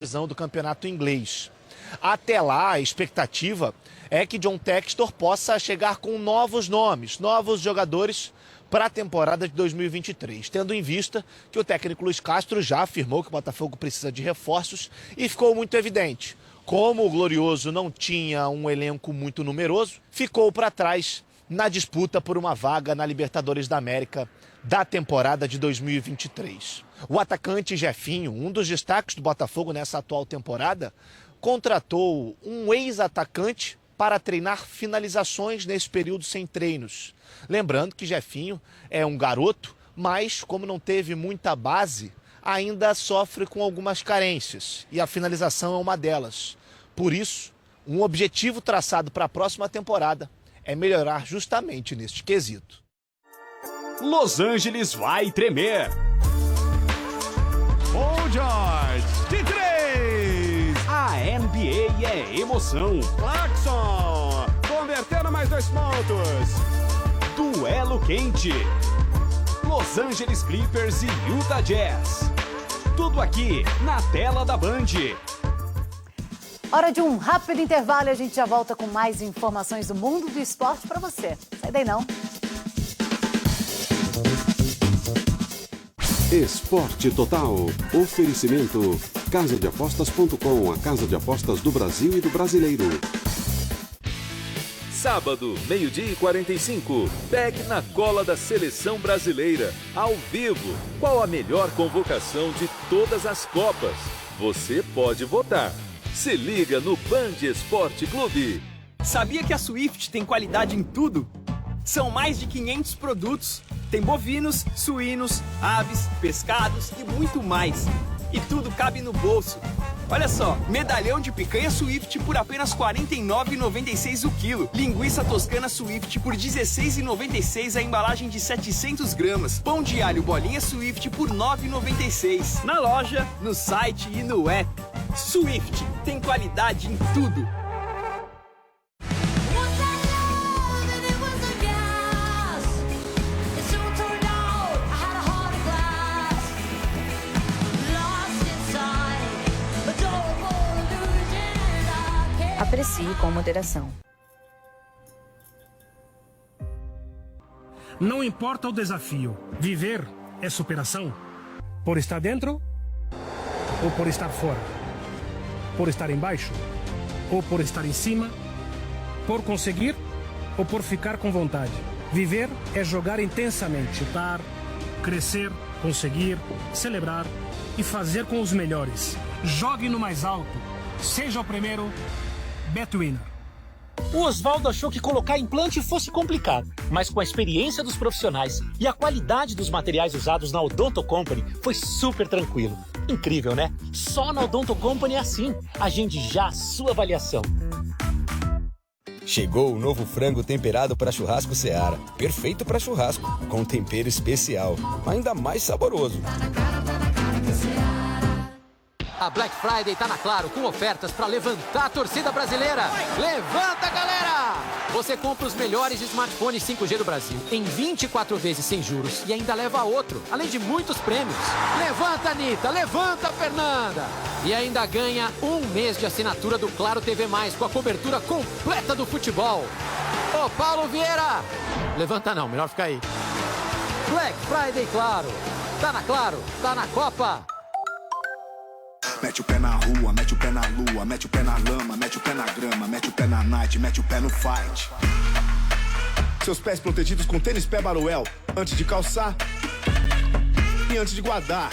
decisão do campeonato inglês. Até lá, a expectativa é que John Textor possa chegar com novos nomes, novos jogadores para a temporada de 2023, tendo em vista que o técnico Luiz Castro já afirmou que o Botafogo precisa de reforços e ficou muito evidente. Como o Glorioso não tinha um elenco muito numeroso, ficou para trás na disputa por uma vaga na Libertadores da América da temporada de 2023. O atacante Jefinho, um dos destaques do Botafogo nessa atual temporada, contratou um ex-atacante para treinar finalizações nesse período sem treinos. Lembrando que Jefinho é um garoto, mas como não teve muita base, ainda sofre com algumas carências e a finalização é uma delas. Por isso, um objetivo traçado para a próxima temporada é melhorar justamente neste quesito. Los Angeles vai tremer. Paul George, de 3. A NBA é emoção. Clarkson, convertendo mais 2 pontos. Duelo quente. Los Angeles Clippers e Utah Jazz. Tudo aqui na tela da Band. Hora de um rápido intervalo e a gente já volta com mais informações do mundo do esporte para você. Sai daí não. Esporte Total. Oferecimento casadeapostas.com, a casa de apostas do Brasil e do brasileiro. Sábado, 12h45, pegue na cola da Seleção Brasileira, ao vivo. Qual a melhor convocação de todas as Copas? Você pode votar. Se liga no Band Esporte Clube. Sabia que a Swift tem qualidade em tudo? São mais de 500 produtos. Tem bovinos, suínos, aves, pescados e muito mais. E tudo cabe no bolso. Olha só, medalhão de picanha Swift por apenas R$ 49,96 o quilo. Linguiça toscana Swift por R$ 16,96 a embalagem de 700 gramas. Pão de alho bolinha Swift por R$ 9,96. Na loja, no site e no app. Swift tem qualidade em tudo. Aprecie com moderação. Não importa o desafio, viver é superação. Por estar dentro ou por estar fora. Por estar embaixo ou por estar em cima. Por conseguir ou por ficar com vontade. Viver é jogar intensamente, chutar, crescer, conseguir, celebrar e fazer com os melhores. Jogue no mais alto, seja o primeiro. Betwinner. O Oswaldo achou que colocar implante fosse complicado, mas com a experiência dos profissionais e a qualidade dos materiais usados na Odonto Company, foi super tranquilo. Incrível, né? Só na Odonto Company é assim. Agende já a sua avaliação. Chegou o novo frango temperado para churrasco Seara. Perfeito para churrasco, com tempero especial, ainda mais saboroso. A Black Friday tá na Claro com ofertas para levantar a torcida brasileira. Levanta, galera! Você compra os melhores smartphones 5G do Brasil em 24 vezes sem juros e ainda leva outro, além de muitos prêmios. Levanta, Anitta! Levanta, Fernanda! E ainda ganha 1 mês de assinatura do Claro TV+, com a cobertura completa do futebol. Ô, Paulo Vieira! Levanta não, melhor ficar aí. Black Friday Claro. Tá na Claro, tá na Copa. Mete o pé na rua, mete o pé na lua, mete o pé na lama, mete o pé na grama, mete o pé na night, mete o pé no fight. Seus pés protegidos com tênis pé Baruel, antes de calçar e antes de guardar.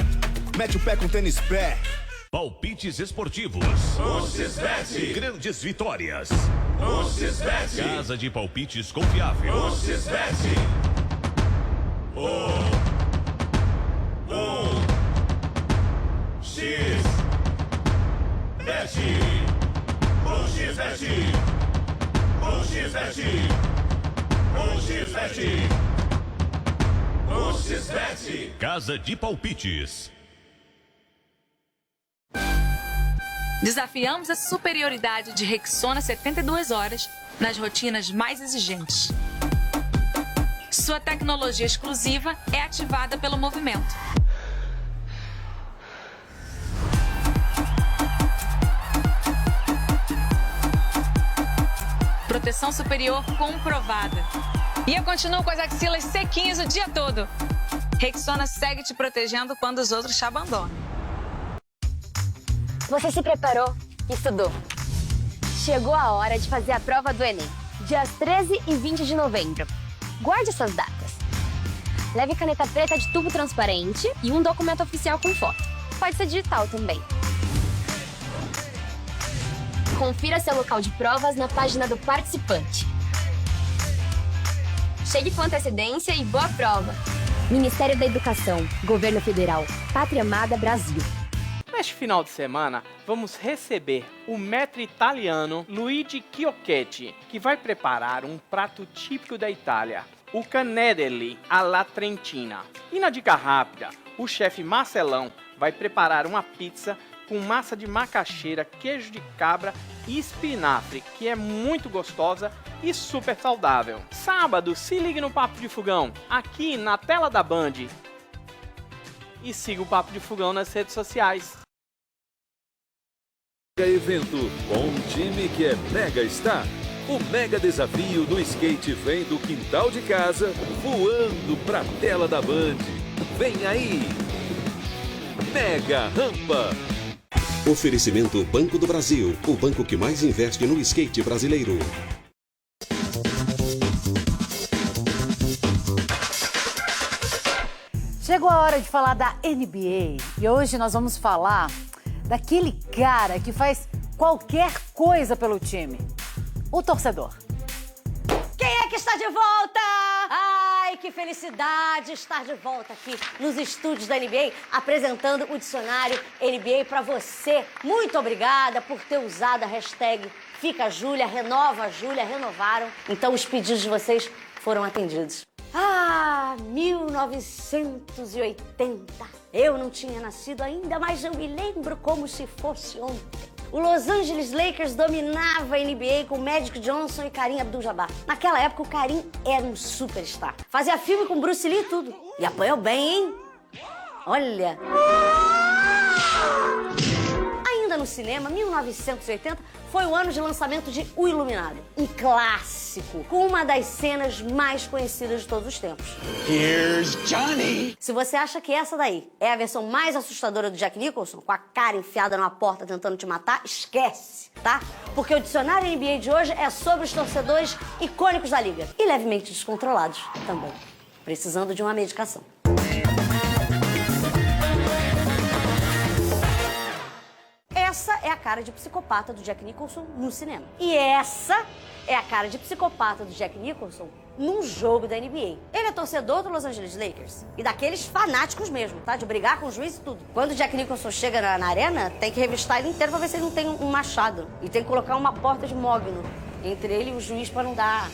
Mete o pé com tênis pé. Palpites esportivos. O Xbet. Grandes vitórias. O Xbet. Casa de palpites confiável. O Xbet. O Xbet. Casa de palpites. Desafiamos a superioridade de Rexona 72 horas nas rotinas mais exigentes. Sua tecnologia exclusiva é ativada pelo movimento. proteção superior comprovada. E eu continuo com as axilas sequinhas o dia todo. Rexona segue te protegendo quando os outros te abandonam. Você se preparou e estudou. Chegou a hora de fazer a prova do Enem, dias 13 e 20 de novembro. Guarde essas datas. Leve caneta preta de tubo transparente e um documento oficial com foto. Pode ser digital também. Confira seu local de provas na página do participante. Chegue com antecedência e boa prova. Ministério da Educação, Governo Federal, Pátria Amada Brasil. Neste final de semana, vamos receber o maître italiano Luigi Chiocchetti, que vai preparar um prato típico da Itália, o cannedeli alla trentina. E na dica rápida, o chefe Marcelão vai preparar uma pizza com massa de macaxeira, queijo de cabra e espinafre, que é muito gostosa e super saudável. Sábado, se ligue no Papo de Fogão, aqui na tela da Band. E siga o Papo de Fogão nas redes sociais. Evento com um time que é Mega Star. O mega desafio do skate vem do quintal de casa, voando pra tela da Band. Vem aí! Mega Rampa. Oferecimento Banco do Brasil, o banco que mais investe no skate brasileiro. Chegou a hora de falar da NBA e hoje nós vamos falar daquele cara que faz qualquer coisa pelo time, o torcedor. Quem é que está de volta? Ai, que felicidade estar de volta aqui nos estúdios da NBA, apresentando o dicionário NBA para você. Muito obrigada por ter usado a hashtag Fica Júlia, renova a Júlia, renovaram. Então os pedidos de vocês foram atendidos. Ah, 1980. Eu não tinha nascido ainda, mas eu me lembro como se fosse ontem. O Los Angeles Lakers dominava a NBA com Magic Johnson e Kareem Abdul-Jabbar. Naquela época, o Kareem era um superstar. Fazia filme com Bruce Lee e tudo. E apanhou bem, hein? Olha... Ainda no cinema, 1980 foi o ano de lançamento de O Iluminado, um clássico, com uma das cenas mais conhecidas de todos os tempos. Here's Johnny! Se você acha que essa daí é a versão mais assustadora do Jack Nicholson, com a cara enfiada numa porta tentando te matar, esquece, tá? Porque o dicionário NBA de hoje é sobre os torcedores icônicos da liga e levemente descontrolados também, precisando de uma medicação. Essa é a cara de psicopata do Jack Nicholson no cinema. E essa é a cara de psicopata do Jack Nicholson num jogo da NBA. Ele é torcedor do Los Angeles Lakers. E daqueles fanáticos mesmo, tá? De brigar com o juiz e tudo. Quando o Jack Nicholson chega na arena, tem que revistar ele inteiro pra ver se ele não tem um machado. E tem que colocar uma porta de mogno entre ele e o juiz pra não dar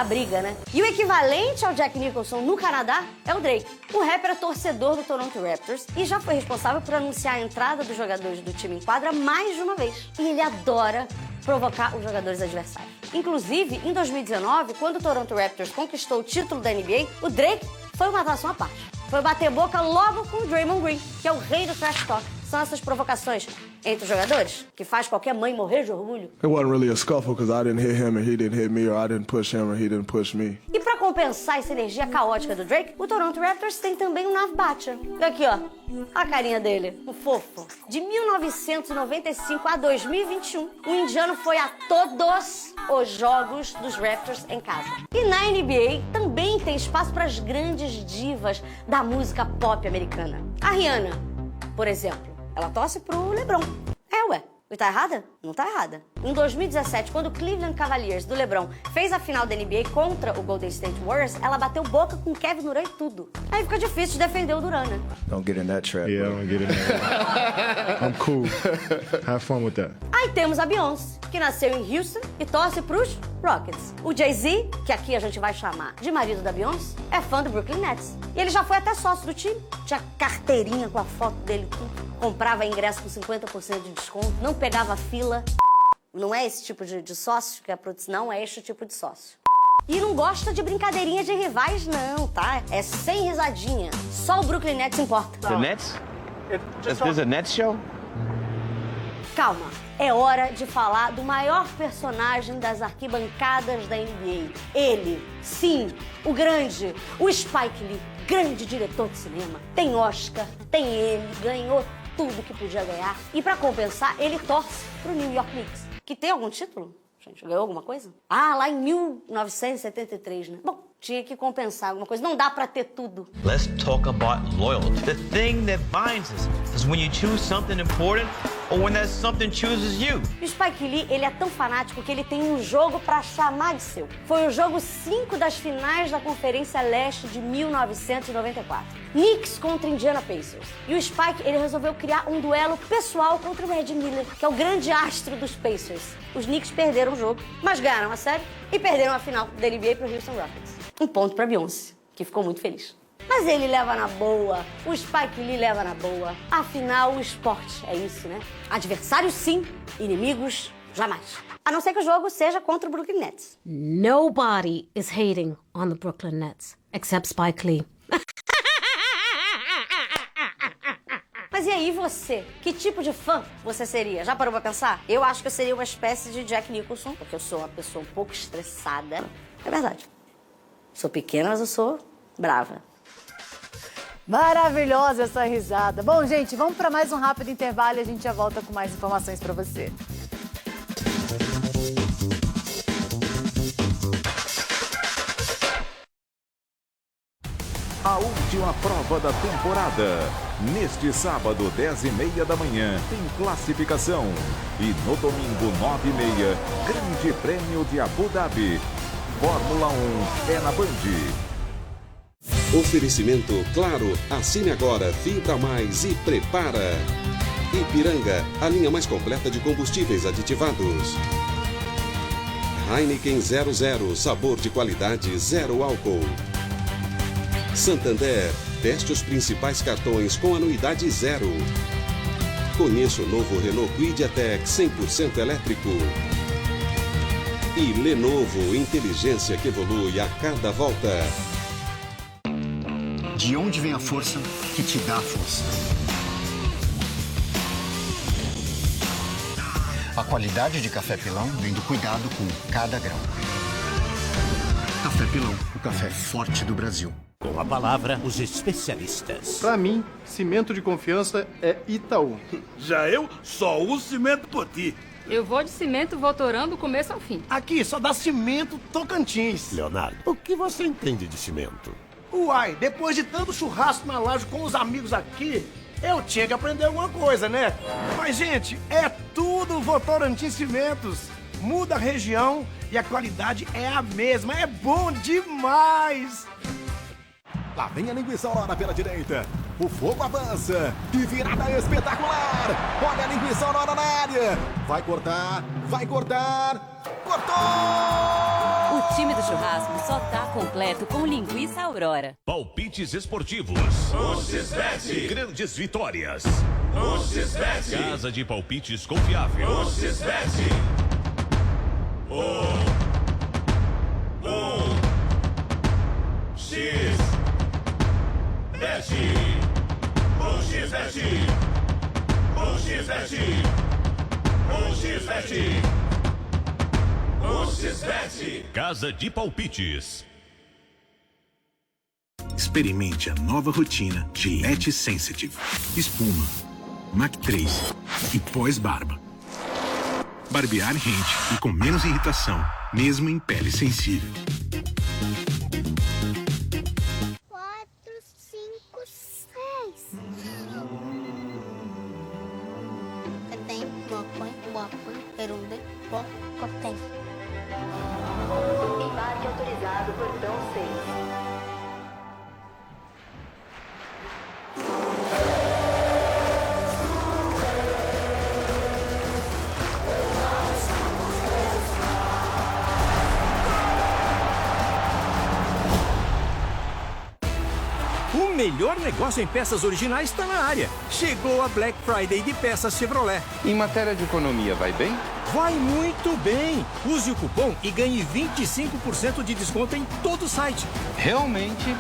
briga, né? E o equivalente ao Jack Nicholson no Canadá é o Drake. O rapper é torcedor do Toronto Raptors e já foi responsável por anunciar a entrada dos jogadores do time em quadra mais de uma vez. E ele adora provocar os jogadores adversários. Inclusive, em 2019, quando o Toronto Raptors conquistou o título da NBA, o Drake foi uma atração à parte. Foi bater boca logo com o Draymond Green, que é o rei do trash talk. São essas provocações entre os jogadores que faz qualquer mãe morrer de orgulho. It wasn't really a scuffle because I didn't hit him and he didn't hit me, or I didn't push him and he didn't push me. E pra compensar essa energia caótica do Drake, o Toronto Raptors tem também o Nav Bhatia. E aqui, ó, a carinha dele, o fofo. De 1995 a 2021, o indiano foi a todos os jogos dos Raptors em casa. E na NBA também tem espaço para as grandes divas da música pop americana. A Rihanna, por exemplo. Ela torce pro LeBron. É, ué. E tá errada? Não tá errada. Em 2017, quando o Cleveland Cavaliers do LeBron fez a final da NBA contra o Golden State Warriors, ela bateu boca com Kevin Durant e tudo. Aí fica difícil de defender o Durant, né? Don't get in that trap. Yeah, I don't get in that. I'm cool. Have fun with that. Aí temos a Beyoncé, que nasceu em Houston e torce pros Rockets. O Jay-Z, que aqui a gente vai chamar de marido da Beyoncé, é fã do Brooklyn Nets. E ele já foi até sócio do time. Tinha carteirinha com a foto dele e tudo. Comprava ingresso com 50% de desconto, não pegava fila. Não é esse tipo de sócio que é não, é este tipo de sócio. E não gosta de brincadeirinha de rivais, não, tá? É sem risadinha. Só o Brooklyn Nets importa. The Nets? Is this a Nets show? calma. É hora de falar do maior personagem das arquibancadas da NBA. Ele, sim, o grande, o Spike Lee, grande diretor de cinema. Tem Oscar, tem Emmy, ganhou tudo que podia ganhar. E pra compensar, ele torce pro New York Knicks, que tem algum título? Gente, ganhou alguma coisa? Ah, lá em 1973, né? Bom, tinha que compensar alguma coisa. Não dá pra ter tudo. Let's talk about loyalty. The thing that binds us is when you choose something important or when that something chooses you. O Spike Lee, ele é tão fanático que ele tem um jogo pra chamar de seu. Foi o jogo 5 das finais da Conferência Leste de 1994. Knicks contra Indiana Pacers. E o Spike, ele resolveu criar um duelo pessoal contra o Reggie Miller, que é o grande astro dos Pacers. Os Knicks perderam o jogo, mas ganharam a série e perderam a final da NBA pro Houston Rockets. Um ponto pra Beyoncé, que ficou muito feliz. Mas ele leva na boa, o Spike Lee leva na boa. Afinal, o esporte é isso, né? Adversários sim, inimigos jamais. A não ser que o jogo seja contra o Brooklyn Nets. Nobody is hating on the Brooklyn Nets, except Spike Lee. Mas e aí você? Que tipo de fã você seria? Já parou pra pensar? Eu acho que eu seria uma espécie de Jack Nicholson, porque eu sou uma pessoa um pouco estressada. É verdade. Sou pequena, mas eu sou brava. Maravilhosa essa risada. Bom, gente, vamos para mais um rápido intervalo e a gente já volta com mais informações para você. A última prova da temporada. Neste sábado, 10h30 da manhã, tem classificação. E no domingo, 9h30, Grande Prêmio de Abu Dhabi. Fórmula 1 é na Band. Oferecimento Claro. Assine agora, Fibra Mais e prepara. Ipiranga, a linha mais completa de combustíveis aditivados. Heineken 00, sabor de qualidade, zero álcool. Santander, teste os principais cartões com anuidade zero. Conheça o novo Renault Kwid E-Tech 100% elétrico. E Lenovo, inteligência que evolui a cada volta. De onde vem a força que te dá força? A qualidade de Café Pilão vem do cuidado com cada grão. Café Pilão, o café forte do Brasil. Com a palavra, os especialistas. Pra mim, cimento de confiança é Itaú. Já eu só uso cimento Poti. Eu vou de cimento Votorã do começo ao fim. Aqui só dá cimento Tocantins. Leonardo, o que você entende de cimento? Uai, depois de tanto churrasco na laje com os amigos aqui, eu tinha que aprender alguma coisa, né? Mas, gente, é tudo Votorantim Cimentos. Muda a região e a qualidade é a mesma. É bom demais! Lá vem a linguiça Aurora pela direita. O fogo avança. E virada espetacular. Olha a linguiça Aurora na área. Vai cortar, vai cortar. Cortou! O time do churrasco só tá completo com linguiça Aurora. Palpites esportivos. No XBET. Grandes vitórias. No XBET. Casa de palpites confiável. No XBET. Casa de palpites. Experimente a nova rotina Gillette Sensitive. Espuma, MAC 3 e pós-barba. Barbear rente e com menos irritação, mesmo em pele sensível. 4, 5, 6. Tem bocõe, perunde, bocotém. Embarque autorizado, portão 6. O melhor negócio em peças originais está na área. Chegou a Black Friday de peças Chevrolet. Em matéria de economia, vai bem? Vai muito bem! Use o cupom e ganhe 25% de desconto em todo o site. Realmente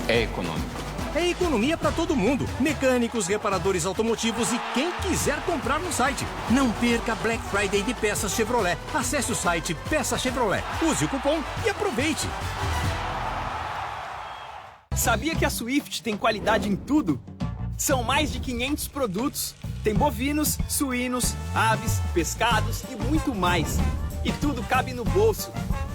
é econômico. É economia para todo mundo. Mecânicos, reparadores automotivos e quem quiser comprar no site. Não perca Black Friday de peças Chevrolet. Acesse o site Peça Chevrolet, use o cupom e aproveite. Sabia que a Swift tem qualidade em tudo? São mais de 500 produtos. Tem bovinos, suínos, aves, pescados e muito mais. E tudo cabe no bolso.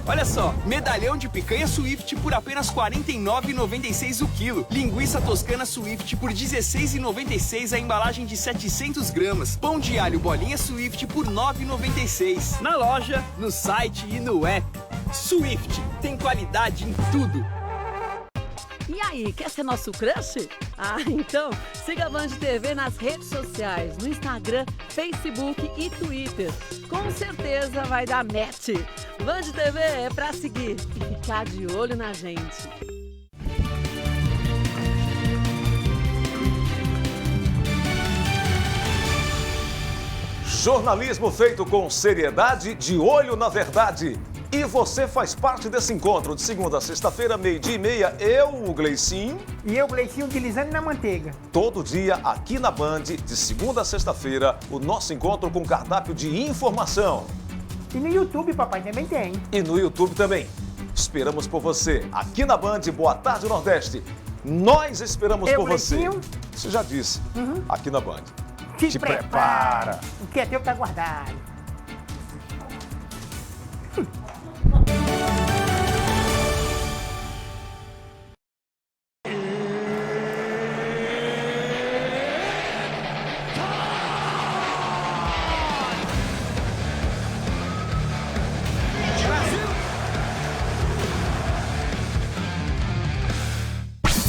Olha só, medalhão de picanha Swift por apenas R$ 49,96 o quilo. Linguiça toscana Swift por R$ 16,96 a embalagem de 700 gramas. Pão de alho bolinha Swift por R$ 9,96. Na loja, no site e no app. Swift tem qualidade em tudo. E aí, quer ser nosso crush? Ah, então siga a Band TV nas redes sociais, no Instagram, Facebook e Twitter. Com certeza vai dar match. Band TV é pra seguir e ficar de olho na gente. Jornalismo feito com seriedade, de olho na verdade. E você faz parte desse encontro de segunda a sexta-feira, 12h30. Eu, o Gleicinho. E eu, Gleicinho, utilizando na manteiga. Todo dia, aqui na Band, de segunda a sexta-feira, o nosso encontro com cardápio de informação. E no YouTube, papai, também tem. E no YouTube também. Esperamos por você, aqui na Band. Boa tarde, Nordeste. Nós esperamos por Gleicinho. você. Você já disse, aqui na Band. Te prepara. O que é teu tá guardado.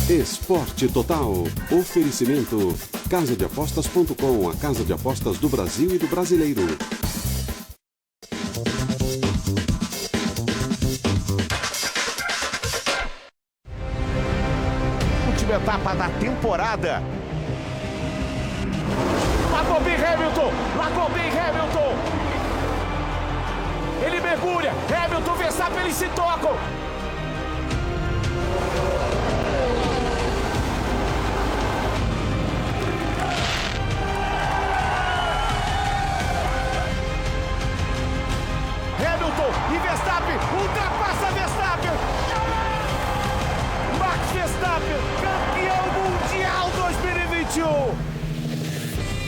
Esporte Total. Oferecimento casadeapostas.com, a casa de apostas do Brasil e do brasileiro. Última etapa da temporada. Largou bem Hamilton, largou bem Hamilton. Ele mergulha, Hamilton, Verstappen, eles se tocam. Hamilton e Verstappen, ultrapassa Verstappen. Max Verstappen, campeão mundial 2021.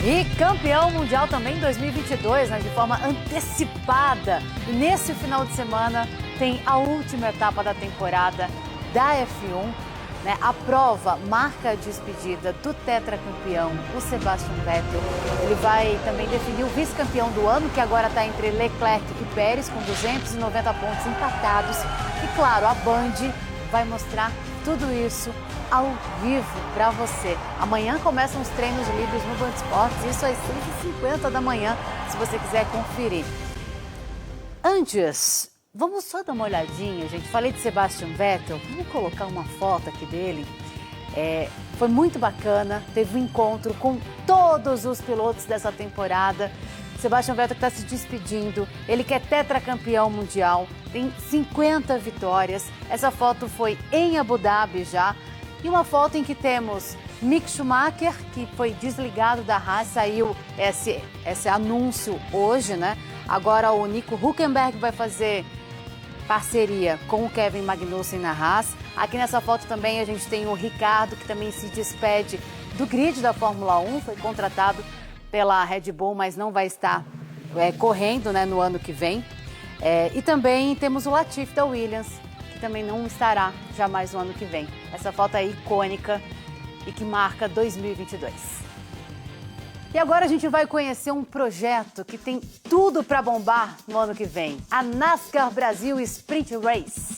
E campeão mundial também em 2022, né, de forma antecipada. E nesse final de semana tem a última etapa da temporada da F1. Né? A prova marca a despedida do tetracampeão, o Sebastian Vettel. Ele vai também definir o vice-campeão do ano, que agora está entre Leclerc e Pérez, com 290 pontos empatados. E claro, a Band vai mostrar tudo isso ao vivo para você. Amanhã começam os treinos livres no Band Esportes, isso às 6h50 da manhã, se você quiser conferir. Antes, vamos só dar uma olhadinha, gente. Falei de Sebastian Vettel, vamos colocar uma foto aqui dele. Foi muito bacana, teve um encontro com todos os pilotos dessa temporada. Sebastian Vettel está se despedindo, ele que é tetracampeão mundial, tem 50 vitórias. Essa foto foi em Abu Dhabi já. E uma foto em que temos Mick Schumacher, que foi desligado da Haas, saiu esse anúncio hoje, né? Agora o Nico Hülkenberg vai fazer parceria com o Kevin Magnussen na Haas. Aqui nessa foto também a gente tem o Ricardo, que também se despede do grid da Fórmula 1, foi contratado pela Red Bull, mas não vai estar correndo, né, no ano que vem. E também temos o Latifi da Williams, que também não estará jamais no ano que vem. Essa foto é icônica e que marca 2022. E agora a gente vai conhecer um projeto que tem tudo para bombar no ano que vem. A NASCAR Brasil Sprint Race.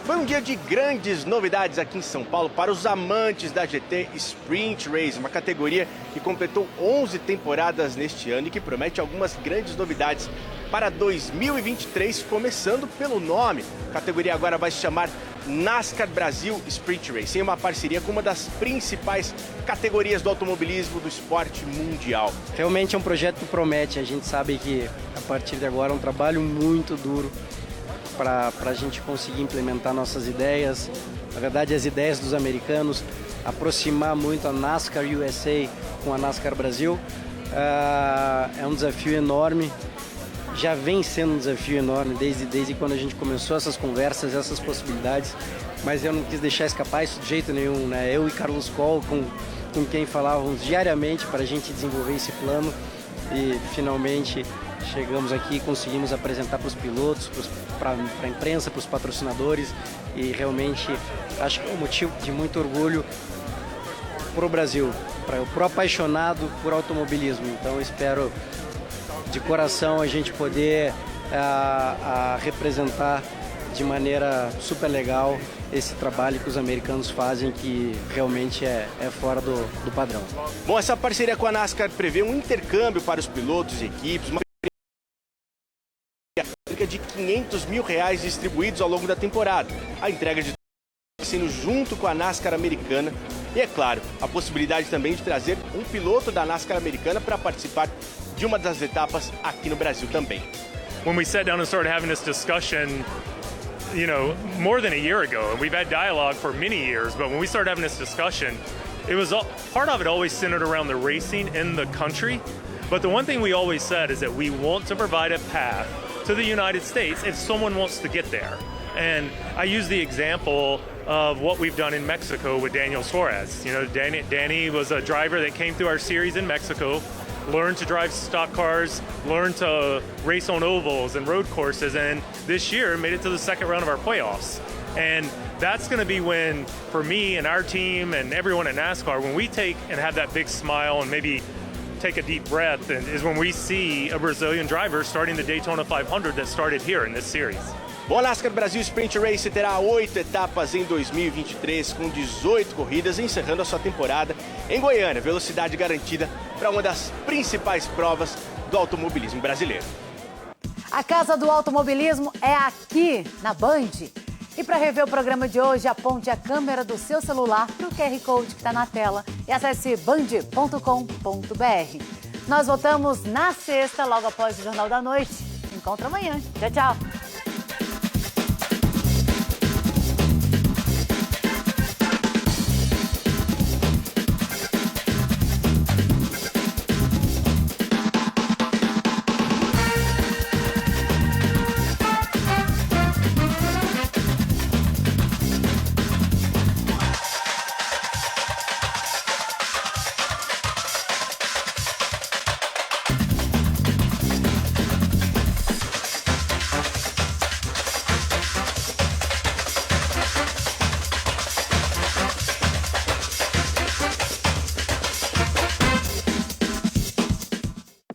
Foi um dia de grandes novidades aqui em São Paulo para os amantes da GT Sprint Race, uma categoria que completou 11 temporadas neste ano e que promete algumas grandes novidades para 2023, começando pelo nome. A categoria agora vai se chamar NASCAR Brasil Sprint Race, em uma parceria com uma das principais categorias do automobilismo do esporte mundial. Realmente é um projeto que promete, a gente sabe que a partir de agora é um trabalho muito duro para a gente conseguir implementar nossas ideias, na verdade, as ideias dos americanos, aproximar muito a NASCAR USA com a NASCAR Brasil. É um desafio enorme, já vem sendo um desafio enorme desde quando a gente começou essas conversas, essas possibilidades, mas eu não quis deixar escapar isso de jeito nenhum, né? Eu e Carlos Coll, com quem falávamos diariamente para a gente desenvolver esse plano, e finalmente chegamos aqui e conseguimos apresentar para os pilotos, para a imprensa, para os patrocinadores, e realmente acho que é um motivo de muito orgulho para o Brasil, para o apaixonado por automobilismo. Então eu espero de coração a gente poder representar de maneira super legal esse trabalho que os americanos fazem, que realmente é fora do padrão. Bom, essa parceria com a NASCAR prevê um intercâmbio para os pilotos e equipes, uma cerca de R$500 mil distribuídos ao longo da temporada. A entrega de sendo junto com a NASCAR americana e, é claro, a possibilidade também de trazer um piloto da NASCAR americana para participar de uma das etapas aqui no Brasil também. When we sat down and started having this discussion, you know, more than a year ago, and we've had dialogue for many years, but when we started having this discussion, it was part of it always centered around the racing in the country. But the one thing we always said is that we want to provide a path to the United States if someone wants to get there. And I use the example of what we've done in Mexico with Daniel Suarez. You know, Danny was a driver that came through our series in Mexico, learned to drive stock cars, learned to race on ovals and road courses, and this year made it to the second round of our playoffs. And that's going to be when, for me and our team and everyone at NASCAR, when we take and have that big smile and maybe take a deep breath, and is when we see a Brazilian driver starting the Daytona 500 that started here in this series. Bom, a NASCAR Brasil Sprint Race terá 8 etapas em 2023, com 18 corridas, encerrando a sua temporada em Goiânia. Velocidade garantida para uma das principais provas do automobilismo brasileiro. A Casa do Automobilismo é aqui, na Band. E para rever o programa de hoje, aponte a câmera do seu celular para o QR Code que está na tela e acesse band.com.br. Nós voltamos na sexta, logo após o Jornal da Noite. Se encontra amanhã. Tchau, tchau.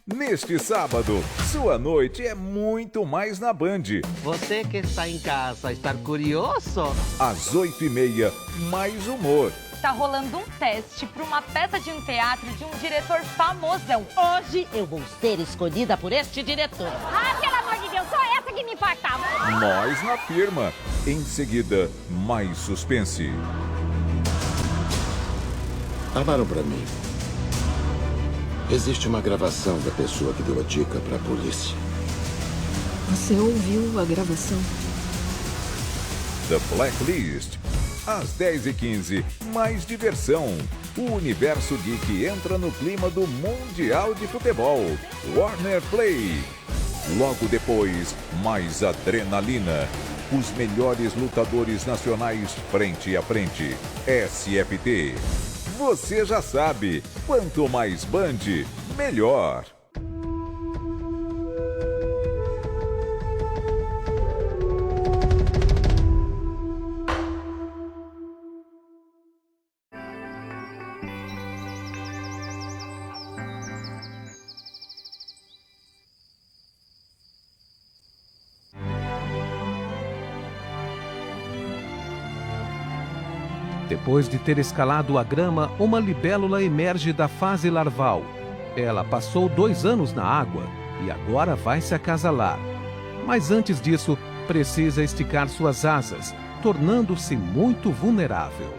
Neste sábado, sua noite é muito mais na Band. Você que está em casa, está curioso? Às 8h30, mais humor. Tá rolando um teste para uma peça de um teatro de um diretor famosão. Hoje eu vou ser escolhida por este diretor. Ah, pelo amor de Deus, só essa que me importava. Nós na firma. Em seguida, mais suspense. Falaram pra mim. Existe uma gravação da pessoa que deu a dica pra polícia. Você ouviu a gravação? The Blacklist. Às 10h15, mais diversão. O Universo Geek entra no clima do Mundial de Futebol. Warner Play. Logo depois, mais adrenalina. Os melhores lutadores nacionais frente a frente. SFT. Você já sabe, quanto mais Band, melhor. Depois de ter escalado a grama, uma libélula emerge da fase larval. Ela passou 2 anos na água e agora vai se acasalar. Mas antes disso, precisa esticar suas asas, tornando-se muito vulnerável.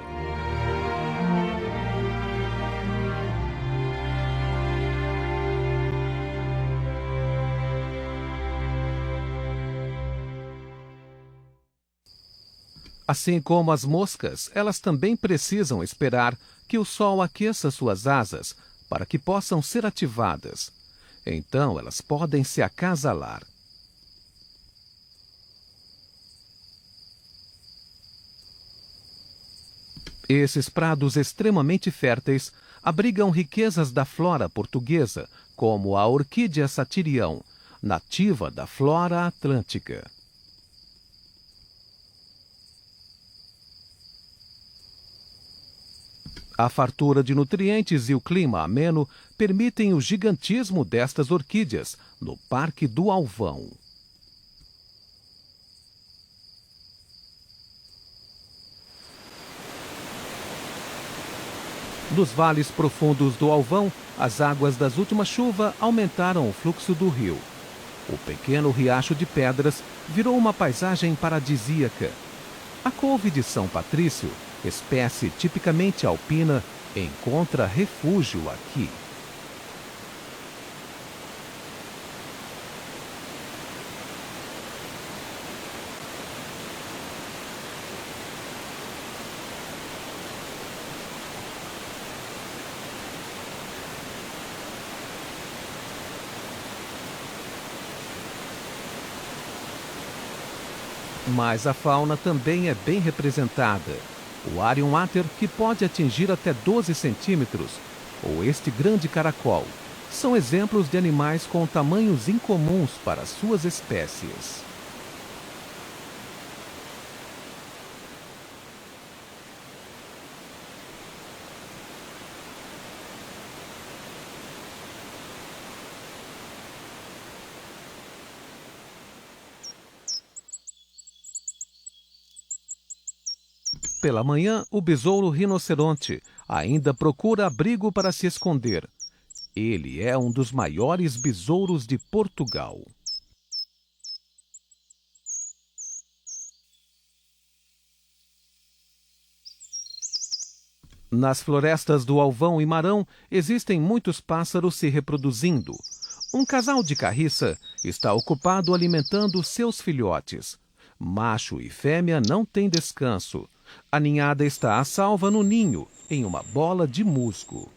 Assim como as moscas, elas também precisam esperar que o sol aqueça suas asas para que possam ser ativadas. Então, elas podem se acasalar. Esses prados extremamente férteis abrigam riquezas da flora portuguesa, como a orquídea satirião, nativa da flora atlântica. A fartura de nutrientes e o clima ameno permitem o gigantismo destas orquídeas no Parque do Alvão. Nos vales profundos do Alvão, as águas das últimas chuvas aumentaram o fluxo do rio. O pequeno riacho de pedras virou uma paisagem paradisíaca. A couve de São Patrício, espécie tipicamente alpina, encontra refúgio aqui. Mas a fauna também é bem representada. O Arion ater, que pode atingir até 12 centímetros, ou este grande caracol, são exemplos de animais com tamanhos incomuns para suas espécies. Pela manhã, o besouro rinoceronte ainda procura abrigo para se esconder. Ele é um dos maiores besouros de Portugal. Nas florestas do Alvão e Marão existem muitos pássaros se reproduzindo. Um casal de carriça está ocupado alimentando seus filhotes. Macho e fêmea não têm descanso. A ninhada está a salva no ninho, em uma bola de musgo.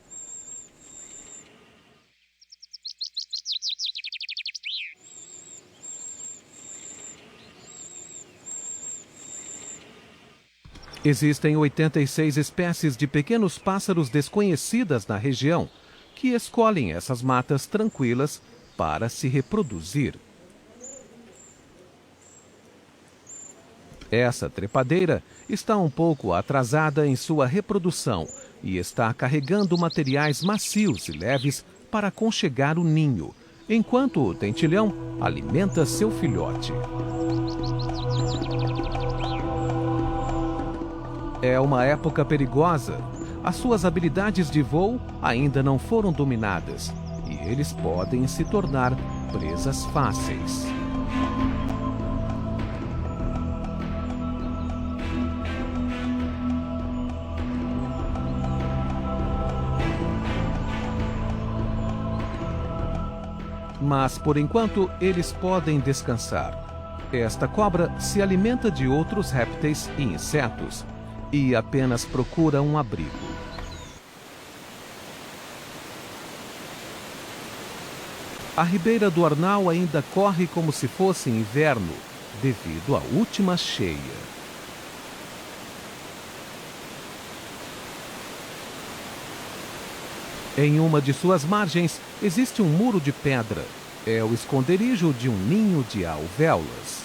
Existem 86 espécies de pequenos pássaros desconhecidas na região, que escolhem essas matas tranquilas para se reproduzir. Essa trepadeira está um pouco atrasada em sua reprodução e está carregando materiais macios e leves para aconchegar o ninho, enquanto o tentilhão alimenta seu filhote. É uma época perigosa. As suas habilidades de voo ainda não foram dominadas e eles podem se tornar presas fáceis. Mas, por enquanto, eles podem descansar. Esta cobra se alimenta de outros répteis e insetos e apenas procura um abrigo. A ribeira do Arnal ainda corre como se fosse inverno, devido à última cheia. Em uma de suas margens existe um muro de pedra. É o esconderijo de um ninho de alvéolas.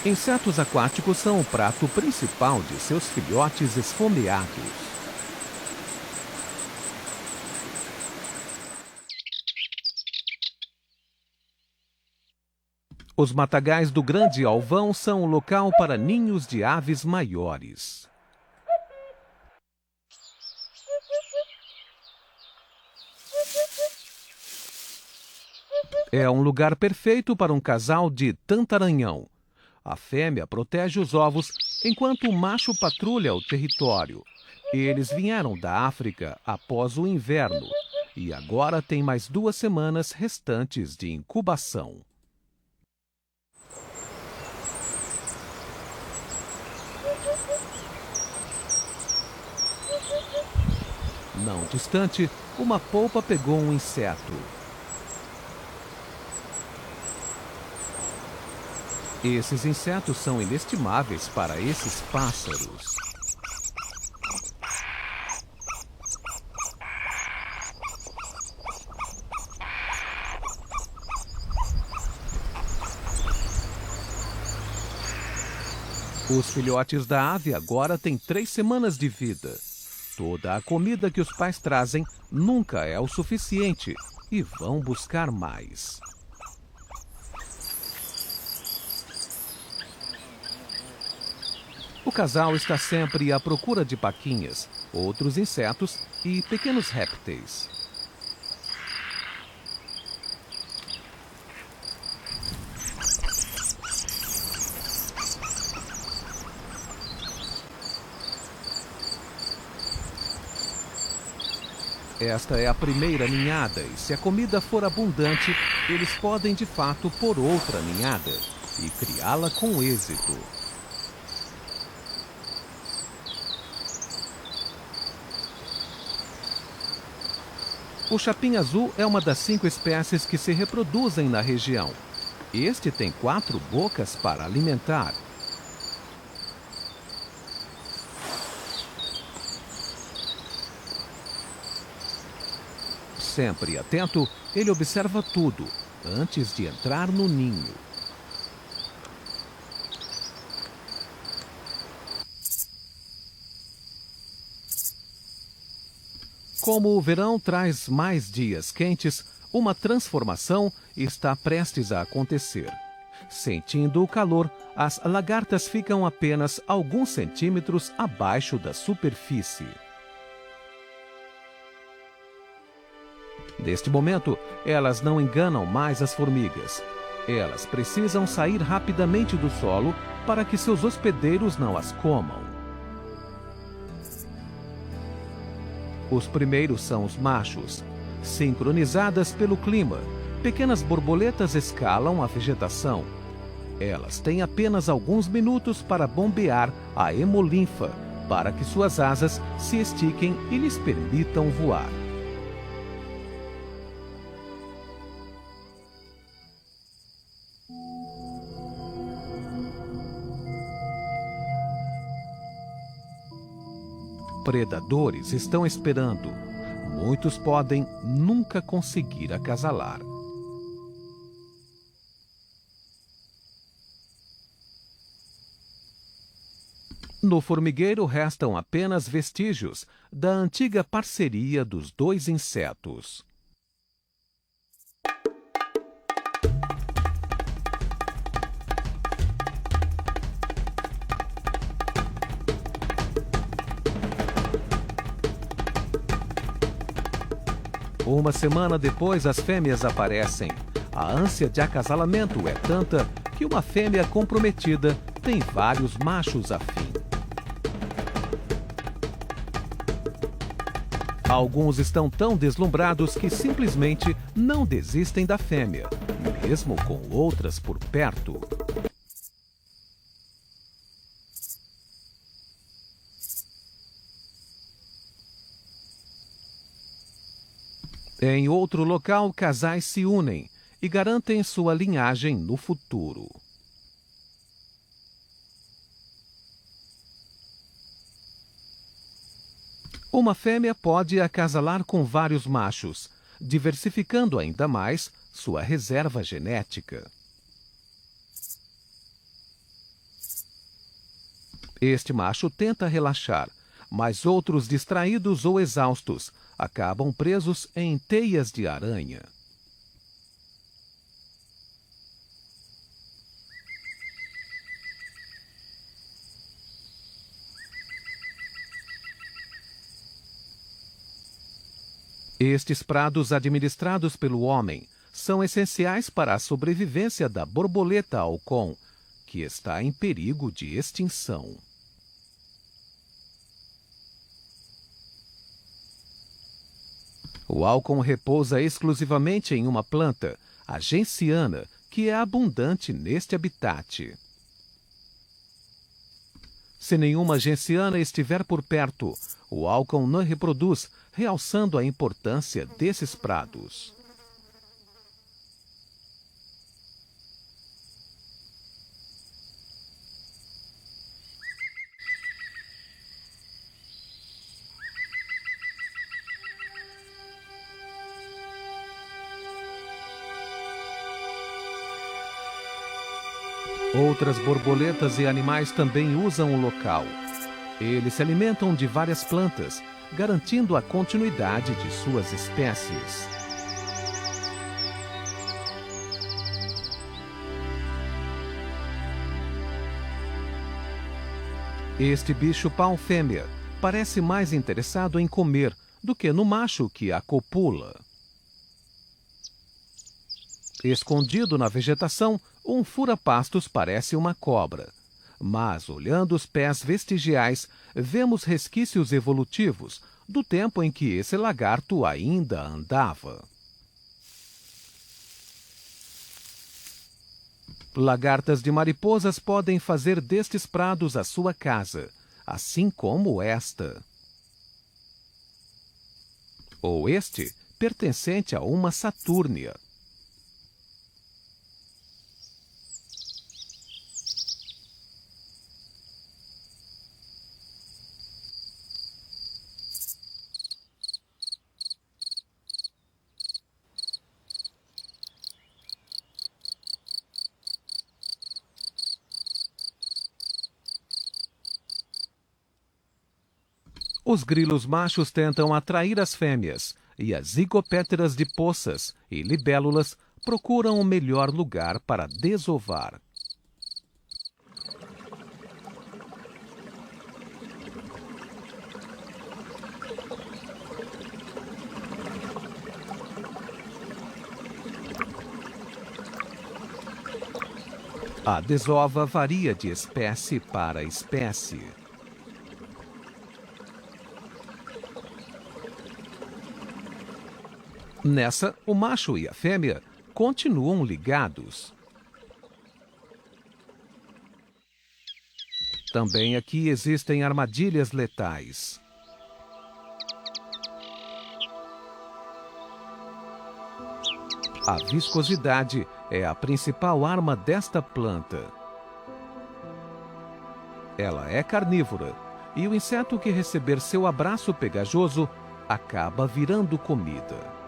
Insetos aquáticos são o prato principal de seus filhotes esfomeados. Os matagais do Grande Alvão são o local para ninhos de aves maiores. É um lugar perfeito para um casal de tantaranhão. A fêmea protege os ovos, enquanto o macho patrulha o território. Eles vieram da África após o inverno e agora tem mais 2 semanas restantes de incubação. Não distante, uma polpa pegou um inseto. Esses insetos são inestimáveis para esses pássaros. Os filhotes da ave agora têm 3 semanas de vida. Toda a comida que os pais trazem nunca é o suficiente e vão buscar mais. O casal está sempre à procura de paquinhas, outros insetos e pequenos répteis. Esta é a primeira ninhada e, se a comida for abundante, eles podem de fato pôr outra ninhada e criá-la com êxito. O chapim azul é uma das 5 espécies que se reproduzem na região. Este tem 4 bocas para alimentar. Sempre atento, ele observa tudo antes de entrar no ninho. Como o verão traz mais dias quentes, uma transformação está prestes a acontecer. Sentindo o calor, as lagartas ficam apenas alguns centímetros abaixo da superfície. Neste momento, elas não enganam mais as formigas. Elas precisam sair rapidamente do solo para que seus hospedeiros não as comam. Os primeiros são os machos. Sincronizadas pelo clima, pequenas borboletas escalam a vegetação. Elas têm apenas alguns minutos para bombear a hemolinfa, para que suas asas se estiquem e lhes permitam voar. Predadores estão esperando. Muitos podem nunca conseguir acasalar. No formigueiro restam apenas vestígios da antiga parceria dos 2 insetos. Uma semana depois, as fêmeas aparecem. A ânsia de acasalamento é tanta que uma fêmea comprometida tem vários machos afim. Alguns estão tão deslumbrados que simplesmente não desistem da fêmea, mesmo com outras por perto. Em outro local, casais se unem e garantem sua linhagem no futuro. Uma fêmea pode acasalar com vários machos, diversificando ainda mais sua reserva genética. Este macho tenta relaxar, mas outros distraídos ou exaustos acabam presos em teias de aranha. Estes prados administrados pelo homem são essenciais para a sobrevivência da borboleta halcón, que está em perigo de extinção. O Alcon repousa exclusivamente em uma planta, a genciana, que é abundante neste habitat. Se nenhuma genciana estiver por perto, o Alcon não reproduz, realçando a importância desses prados. Outras borboletas e animais também usam o local. Eles se alimentam de várias plantas, garantindo a continuidade de suas espécies. Este bicho pau fêmea parece mais interessado em comer do que no macho que a copula. Escondido na vegetação, um fura-pastos parece uma cobra. Mas, olhando os pés vestigiais, vemos resquícios evolutivos do tempo em que esse lagarto ainda andava. Lagartas de mariposas podem fazer destes prados a sua casa, assim como esta. Ou este, pertencente a uma satúrnia. Os grilos machos tentam atrair as fêmeas, e as zigopéteras de poças e libélulas procuram o melhor lugar para desovar. A desova varia de espécie para espécie. Nessa, o macho e a fêmea continuam ligados. Também aqui existem armadilhas letais. A viscosidade é a principal arma desta planta. Ela é carnívora, e o inseto que receber seu abraço pegajoso acaba virando comida.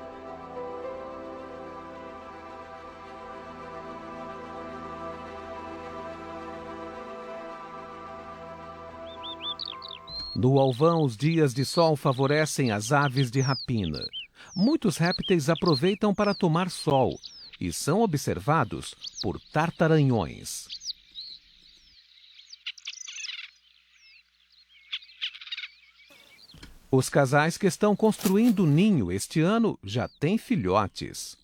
No alvão, os dias de sol favorecem as aves de rapina. Muitos répteis aproveitam para tomar sol e são observados por tartaranhões. Os casais que estão construindo ninho este ano já têm filhotes.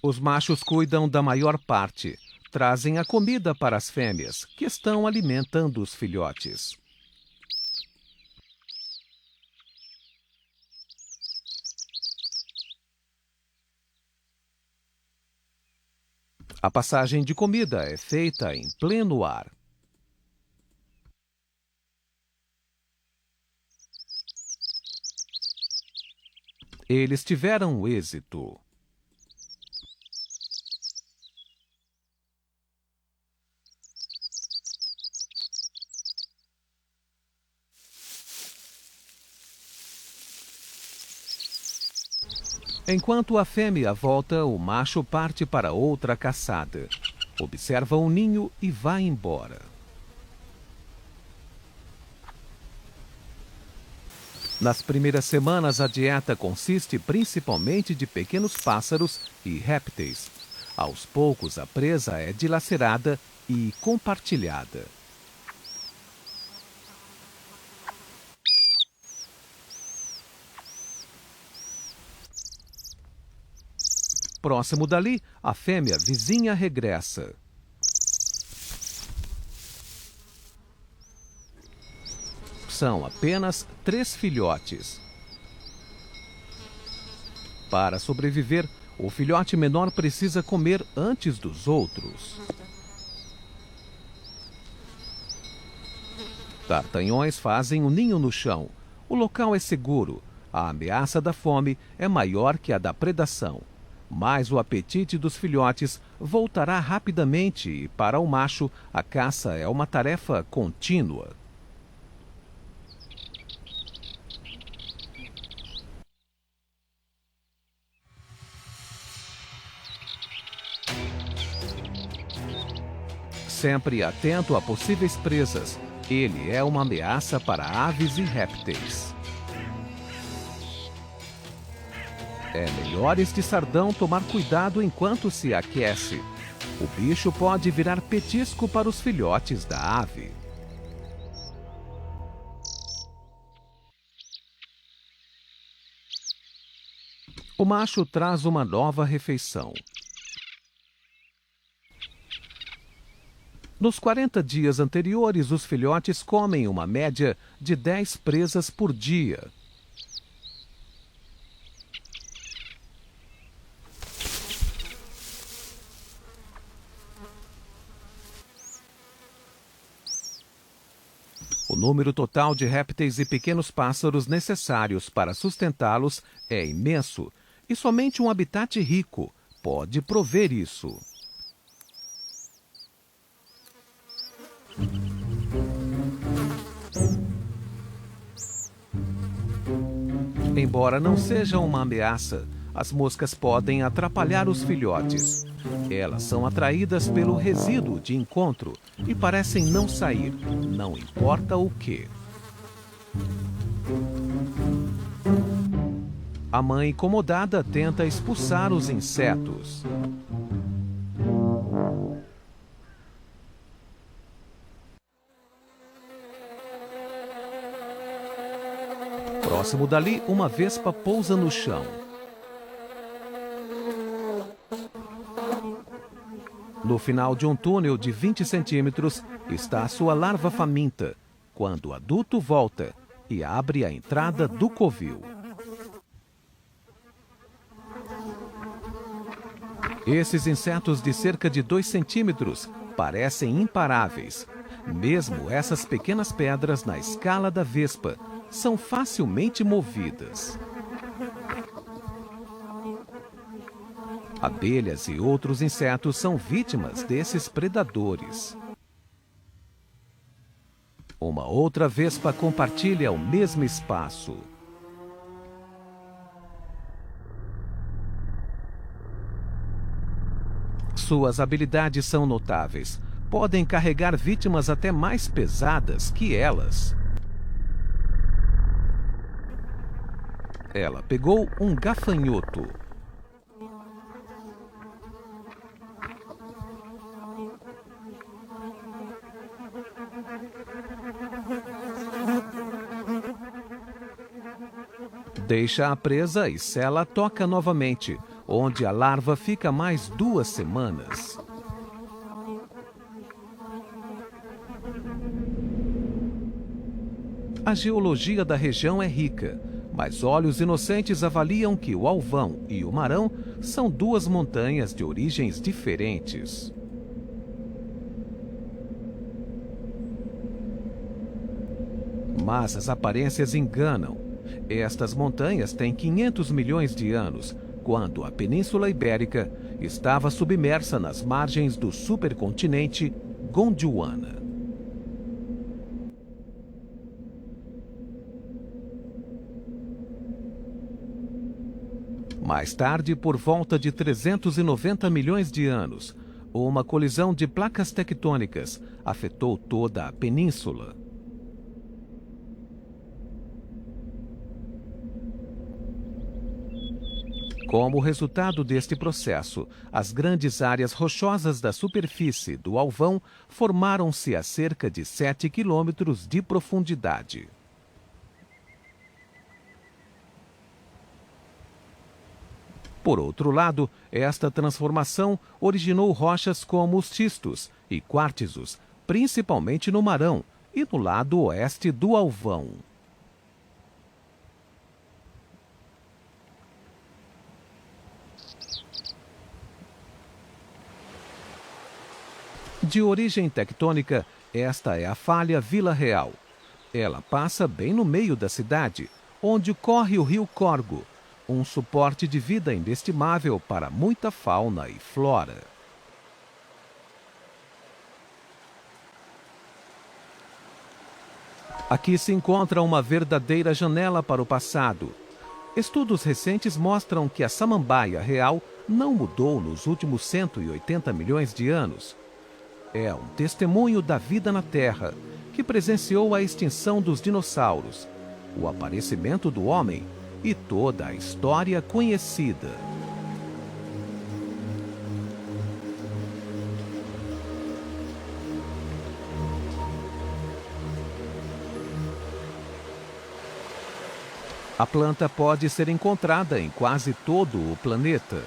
Os machos cuidam da maior parte. Trazem a comida para as fêmeas, que estão alimentando os filhotes. A passagem de comida é feita em pleno ar. Eles tiveram êxito. Enquanto a fêmea volta, o macho parte para outra caçada. Observa o ninho e vai embora. Nas primeiras semanas, a dieta consiste principalmente de pequenos pássaros e répteis. Aos poucos, a presa é dilacerada e compartilhada. Próximo dali, a fêmea vizinha regressa. são apenas 3 filhotes. Para sobreviver, o filhote menor precisa comer antes dos outros. Tartanhões fazem um ninho no chão. O local é seguro. A ameaça da fome é maior que a da predação. Mas o apetite dos filhotes voltará rapidamente e, para o macho, a caça é uma tarefa contínua. Sempre atento a possíveis presas, ele é uma ameaça para aves e répteis. É melhor este sardão tomar cuidado enquanto se aquece. O bicho pode virar petisco para os filhotes da ave. O macho traz uma nova refeição. Nos 40 dias anteriores, os filhotes comem uma média de 10 presas por dia. O número total de répteis e pequenos pássaros necessários para sustentá-los é imenso, e somente um habitat rico pode prover isso. Embora não sejam uma ameaça, as moscas podem atrapalhar os filhotes. Elas são atraídas pelo resíduo de encontro e parecem não sair, não importa o que. A mãe incomodada tenta expulsar os insetos. Próximo dali, uma vespa pousa no chão. No final de um túnel de 20 centímetros está a sua larva faminta, quando o adulto volta e abre a entrada do covil. Esses insetos de cerca de 2 centímetros parecem imparáveis. Mesmo essas pequenas pedras na escala da vespa são facilmente movidas. Abelhas e outros insetos são vítimas desses predadores. Uma outra vespa compartilha o mesmo espaço. Suas habilidades são notáveis. Podem carregar vítimas até mais pesadas que elas. Ela pegou um gafanhoto. Deixa a presa e sela toca novamente, onde a larva fica mais 2 semanas. A geologia da região é rica, mas olhos inocentes avaliam que o Alvão e o Marão são 2 montanhas de origens diferentes. Mas as aparências enganam. Estas montanhas têm 500 milhões de anos, quando a Península Ibérica estava submersa nas margens do supercontinente Gondwana. Mais tarde, por volta de 390 milhões de anos, uma colisão de placas tectônicas afetou toda a península. Como resultado deste processo, as grandes áreas rochosas da superfície do Alvão formaram-se a cerca de 7 quilômetros de profundidade. Por outro lado, esta transformação originou rochas como os xistos e quartzos, principalmente no Marão, e no lado oeste do Alvão. De origem tectônica, esta é a falha Vila Real. Ela passa bem no meio da cidade, onde corre o rio Corgo, um suporte de vida inestimável para muita fauna e flora. Aqui se encontra uma verdadeira janela para o passado. Estudos recentes mostram que a samambaia real não mudou nos últimos 180 milhões de anos. É um testemunho da vida na Terra, que presenciou a extinção dos dinossauros, o aparecimento do homem e toda a história conhecida. A planta pode ser encontrada em quase todo o planeta.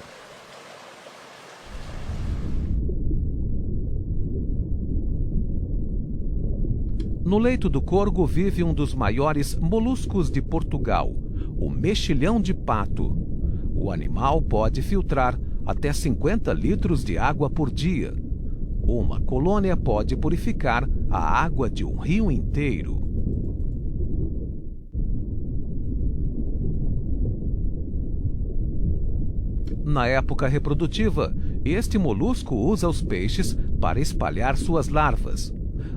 No leito do Corgo vive um dos maiores moluscos de Portugal, o mexilhão de pato. O animal pode filtrar até 50 litros de água por dia. Uma colônia pode purificar a água de um rio inteiro. Na época reprodutiva, este molusco usa os peixes para espalhar suas larvas.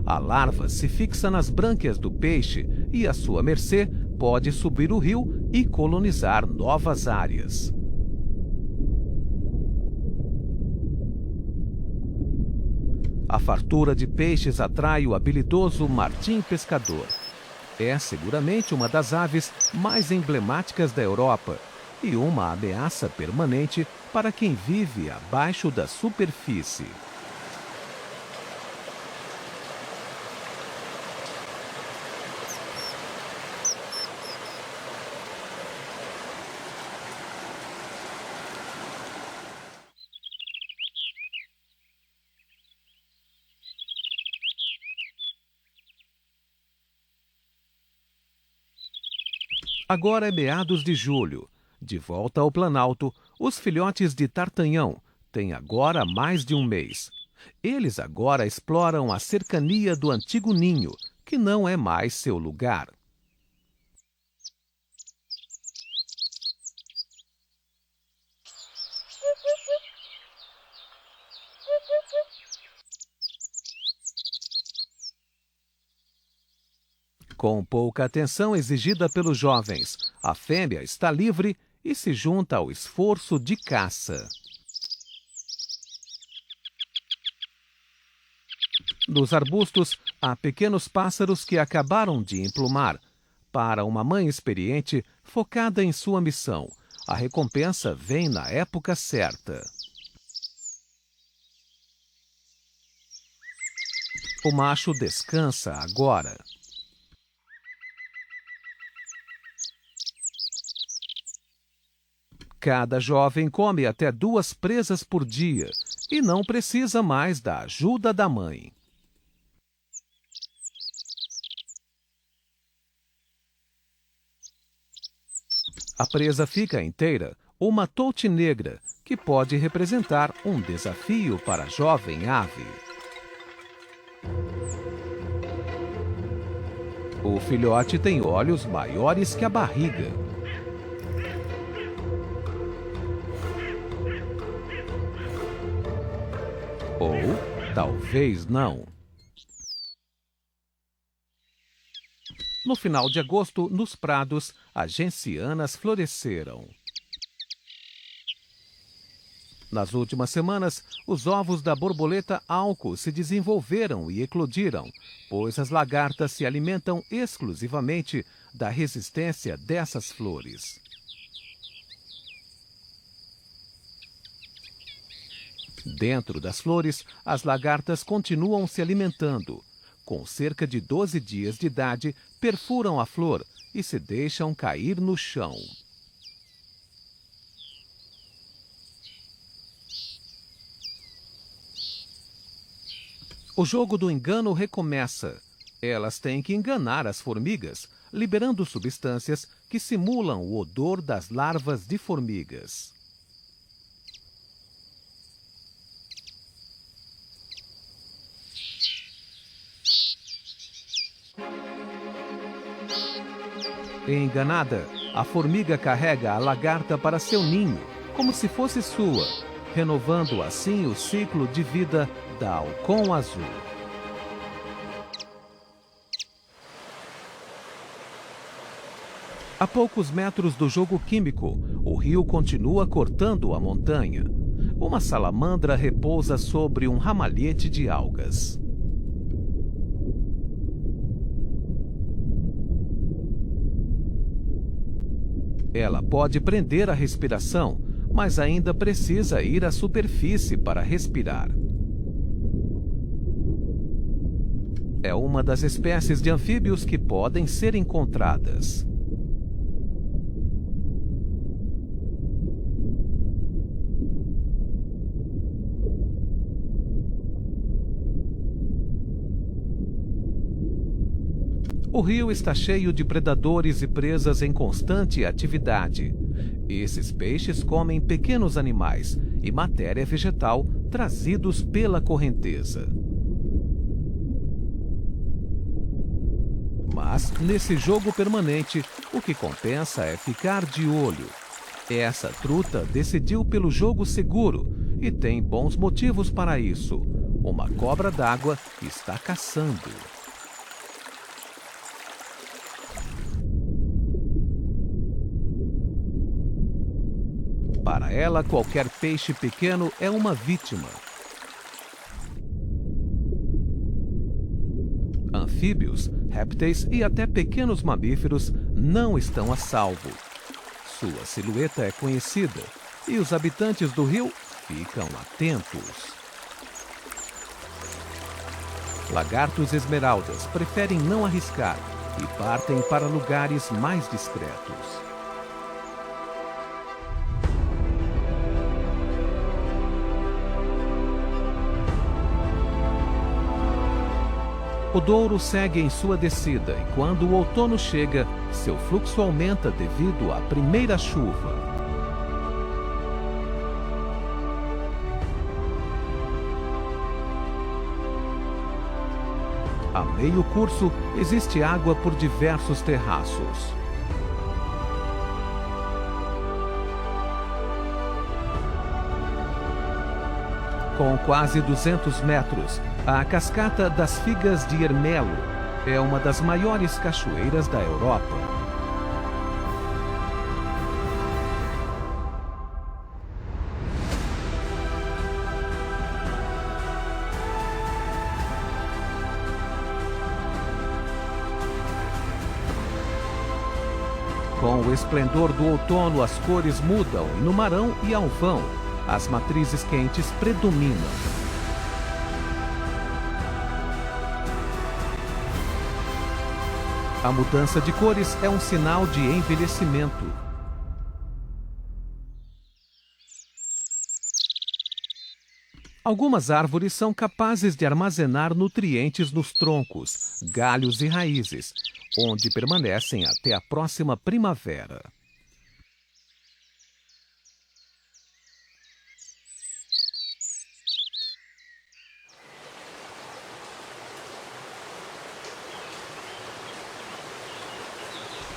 A larva se fixa nas brânquias do peixe e, à sua mercê, pode subir o rio e colonizar novas áreas. A fartura de peixes atrai o habilidoso martim pescador. É seguramente uma das aves mais emblemáticas da Europa e uma ameaça permanente para quem vive abaixo da superfície. Agora é meados de julho. De volta ao Planalto, os filhotes de Tartanhão têm agora mais de um mês. Eles agora exploram a cercania do antigo ninho, que não é mais seu lugar. Com pouca atenção exigida pelos jovens, a fêmea está livre e se junta ao esforço de caça. Nos arbustos, há pequenos pássaros que acabaram de emplumar. Para uma mãe experiente, focada em sua missão, a recompensa vem na época certa. O macho descansa agora. Cada jovem come até 2 presas por dia e não precisa mais da ajuda da mãe. A presa fica inteira, uma touti negra, que pode representar um desafio para a jovem ave. O filhote tem olhos maiores que a barriga. Ou talvez não. No final de agosto, nos prados, as gencianas floresceram. Nas últimas semanas, os ovos da borboleta álcool se desenvolveram e eclodiram, pois as lagartas se alimentam exclusivamente da resistência dessas flores. Dentro das flores, as lagartas continuam se alimentando. Com cerca de 12 dias de idade, perfuram a flor e se deixam cair no chão. O jogo do engano recomeça. Elas têm que enganar as formigas, liberando substâncias que simulam o odor das larvas de formigas. Enganada, a formiga carrega a lagarta para seu ninho, como se fosse sua, renovando assim o ciclo de vida da halcão azul. A poucos metros do jogo químico, o rio continua cortando a montanha. Uma salamandra repousa sobre um ramalhete de algas. Ela pode prender a respiração, mas ainda precisa ir à superfície para respirar. É uma das espécies de anfíbios que podem ser encontradas. O rio está cheio de predadores e presas em constante atividade. Esses peixes comem pequenos animais e matéria vegetal trazidos pela correnteza. Mas, nesse jogo permanente, o que compensa é ficar de olho. Essa truta decidiu pelo jogo seguro e tem bons motivos para isso. Uma cobra d'água está caçando. Para ela, qualquer peixe pequeno é uma vítima. Anfíbios, répteis e até pequenos mamíferos não estão a salvo. Sua silhueta é conhecida e os habitantes do rio ficam atentos. Lagartos esmeraldas preferem não arriscar e partem para lugares mais discretos. O Douro segue em sua descida e quando o outono chega, seu fluxo aumenta devido à primeira chuva. A meio curso, existe água por diversos terraços. Com quase 200 metros, a Cascata das Figas de Ermelo é uma das maiores cachoeiras da Europa. Com o esplendor do outono, as cores mudam e no Marão e Alvão, as matrizes quentes predominam. A mudança de cores é um sinal de envelhecimento. Algumas árvores são capazes de armazenar nutrientes nos troncos, galhos e raízes, onde permanecem até a próxima primavera.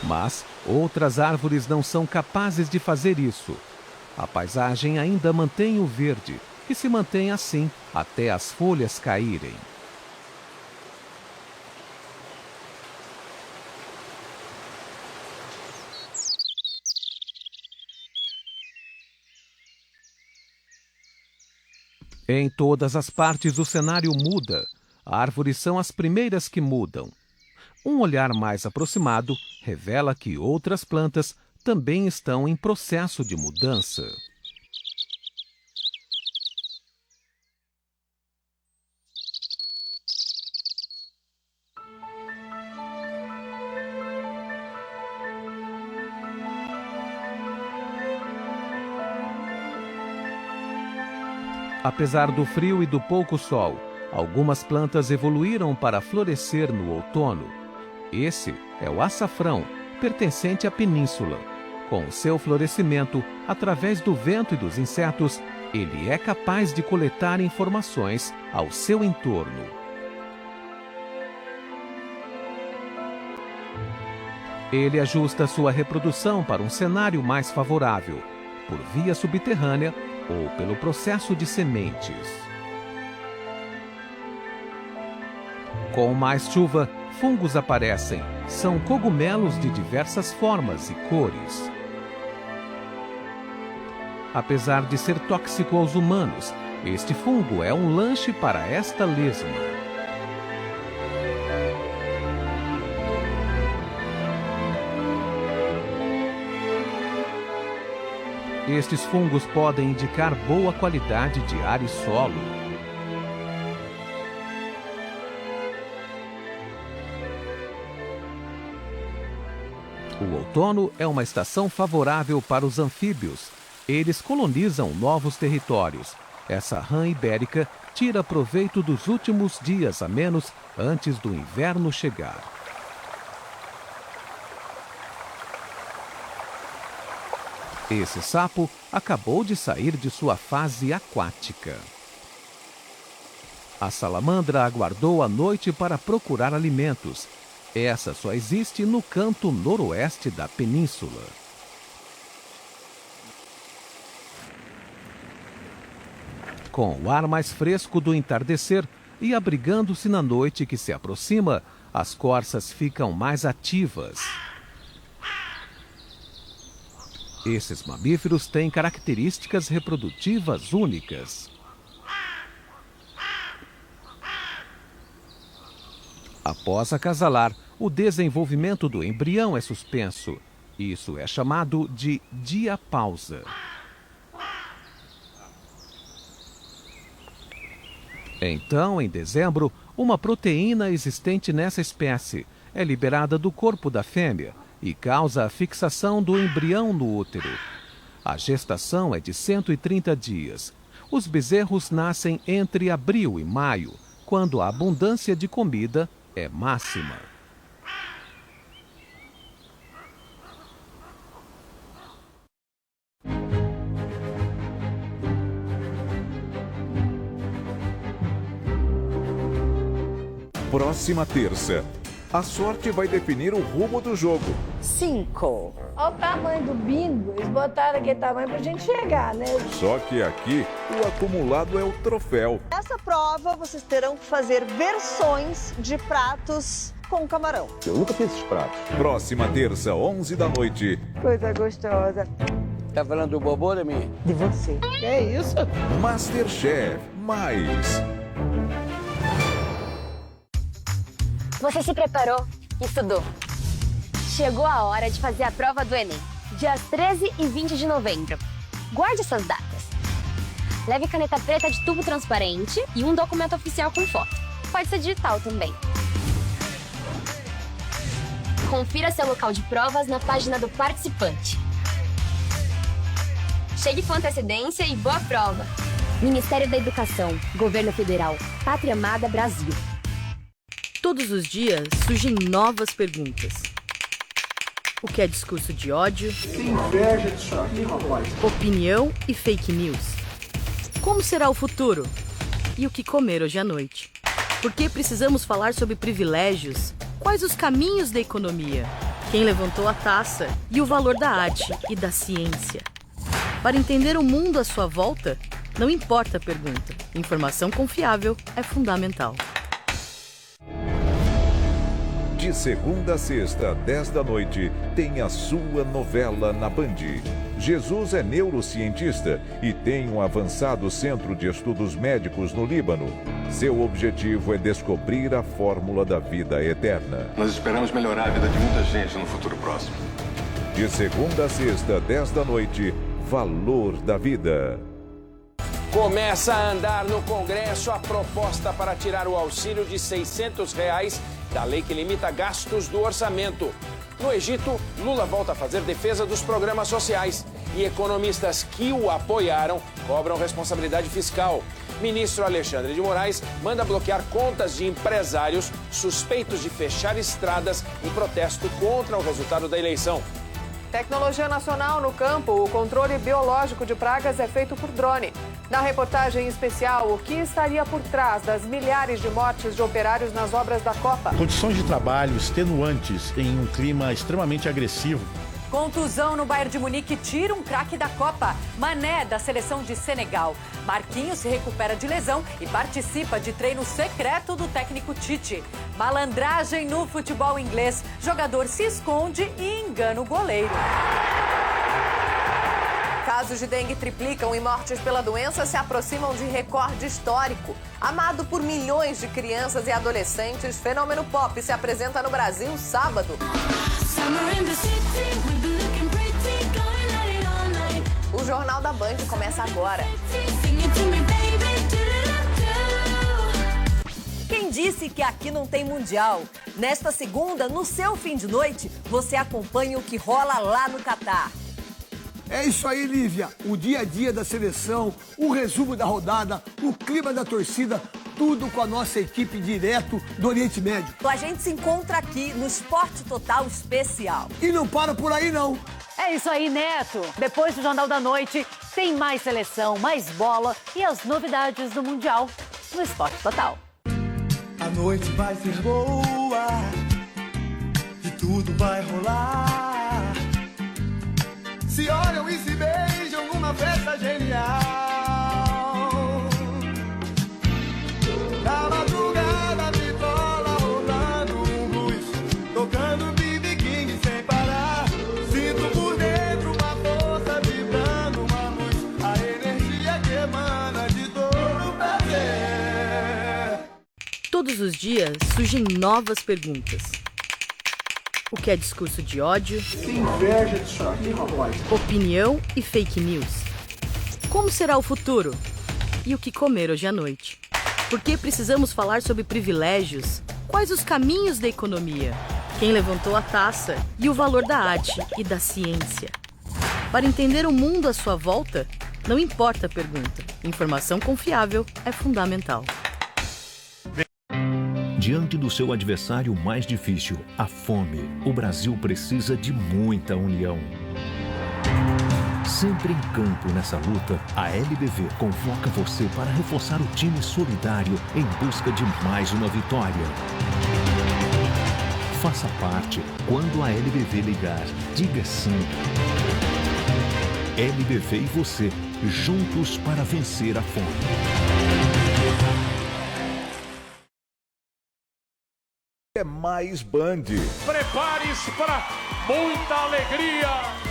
Mas outras árvores não são capazes de fazer isso. A paisagem ainda mantém o verde, que se mantém assim até as folhas caírem. Em todas as partes o cenário muda. Árvores são as primeiras que mudam. Um olhar mais aproximado revela que outras plantas também estão em processo de mudança. Apesar do frio e do pouco sol, Algumas plantas evoluíram para florescer no outono. Esse é o açafrão, pertencente à península. Com seu florescimento, através do vento e dos insetos, ele é capaz de coletar informações ao seu entorno. Ele ajusta sua reprodução para um cenário mais favorável, por via subterrânea ou pelo processo de sementes. Com mais chuva, fungos aparecem. São cogumelos de diversas formas e cores. Apesar de ser tóxico aos humanos, este fungo é um lanche para esta lesma. Estes fungos podem indicar boa qualidade de ar e solo. O outono é uma estação favorável para os anfíbios. Eles colonizam novos territórios. Essa rã ibérica tira proveito dos últimos dias a menos antes do inverno chegar. Esse sapo acabou de sair de sua fase aquática. A salamandra aguardou a noite para procurar alimentos. Essa só existe no canto noroeste da península. Com o ar mais fresco do entardecer e abrigando-se na noite que se aproxima, as corças ficam mais ativas. Esses mamíferos têm características reprodutivas únicas. Após acasalar, o desenvolvimento do embrião é suspenso. Isso é chamado de diapausa. Então, em dezembro, uma proteína existente nessa espécie é liberada do corpo da fêmea e causa a fixação do embrião no útero. A gestação é de 130 dias. Os bezerros nascem entre abril e maio, quando a abundância de comida é máxima. Próxima terça, a sorte vai definir o rumo do jogo. 5. Olha o tamanho do bingo. Eles botaram aquele tamanho pra gente chegar, né? Só que aqui, o acumulado é o troféu. Nessa prova, vocês terão que fazer versões de pratos com camarão. Eu nunca fiz esses pratos. Próxima terça, 11 da noite. Coisa gostosa. Tá falando do bobô de mim? De você. Que é isso? Masterchef, mais. Você se preparou? Estudou? Chegou a hora de fazer a prova do Enem, dias 13 e 20 de novembro. Guarde essas datas. Leve caneta preta de tubo transparente e um documento oficial com foto. Pode ser digital também. Confira seu local de provas na página do participante. Chegue com antecedência e boa prova. Ministério da Educação, Governo Federal, Pátria Amada Brasil. Todos os dias surgem novas perguntas. O que é discurso de ódio? Tem inveja disso aqui, rapaz. Opinião e fake news. Como será o futuro? E o que comer hoje à noite? Por que precisamos falar sobre privilégios? Quais os caminhos da economia? Quem levantou a taça? E o valor da arte e da ciência? Para entender o mundo à sua volta, não importa a pergunta. Informação confiável é fundamental. De segunda a sexta, 10 da noite, tem a sua novela na Band. Jesus é neurocientista e tem um avançado centro de estudos médicos no Líbano. Seu objetivo é descobrir a fórmula da vida eterna. Nós esperamos melhorar a vida de muita gente no futuro próximo. De segunda a sexta, 10 da noite, Valor da Vida. Começa a andar no Congresso a proposta para tirar o auxílio de R$ 600 da lei que limita gastos do orçamento. No Egito, Lula volta a fazer defesa dos programas sociais e economistas que o apoiaram cobram responsabilidade fiscal. Ministro Alexandre de Moraes manda bloquear contas de empresários suspeitos de fechar estradas em protesto contra o resultado da eleição. Tecnologia nacional no campo. O controle biológico de pragas é feito por drone. Na reportagem especial, o que estaria por trás das milhares de mortes de operários nas obras da Copa? Condições de trabalho extenuantes em um clima extremamente agressivo. Contusão no Bayern de Munique tira um craque da Copa. Mané, da seleção de Senegal. Marquinhos se recupera de lesão e participa de treino secreto do técnico Tite. Malandragem no futebol inglês. Jogador se esconde e engana o goleiro. Casos de dengue triplicam e mortes pela doença se aproximam de recorde histórico. Amado por milhões de crianças e adolescentes, Fenômeno Pop se apresenta no Brasil sábado. O Jornal da Band começa agora. Quem disse que aqui não tem mundial? Nesta segunda, no seu fim de noite, você acompanha o que rola lá no Catar. É isso aí, Lívia. O dia a dia da seleção, o resumo da rodada, o clima da torcida, tudo com a nossa equipe direto do Oriente Médio. A gente se encontra aqui no Esporte Total Especial. E não para por aí, não. É isso aí, Neto. Depois do Jornal da Noite, tem mais seleção, mais bola e as novidades do Mundial no Esporte Total. A noite vai ser boa e tudo vai rolar. Se olham e se beijam numa festa genial. Na madrugada, vitola rolando um blues, tocando BB King sem parar. Sinto por dentro uma força vibrando, uma luz, a energia que emana de todo prazer. Todos os dias surgem novas perguntas. O que é discurso de ódio? Que inveja disso aqui, rapaz. Opinião e fake news. Como será o futuro? E o que comer hoje à noite? Por que precisamos falar sobre privilégios? Quais os caminhos da economia? Quem levantou a taça? E o valor da arte e da ciência? Para entender o mundo à sua volta, não importa a pergunta. Informação confiável é fundamental. Diante do seu adversário mais difícil, a fome, o Brasil precisa de muita união. Sempre em campo nessa luta, a LBV convoca você para reforçar o time solidário em busca de mais uma vitória. Faça parte quando a LBV ligar. Diga sim. LBV e você, juntos para vencer a fome. É mais Band. Prepare-se para muita alegria.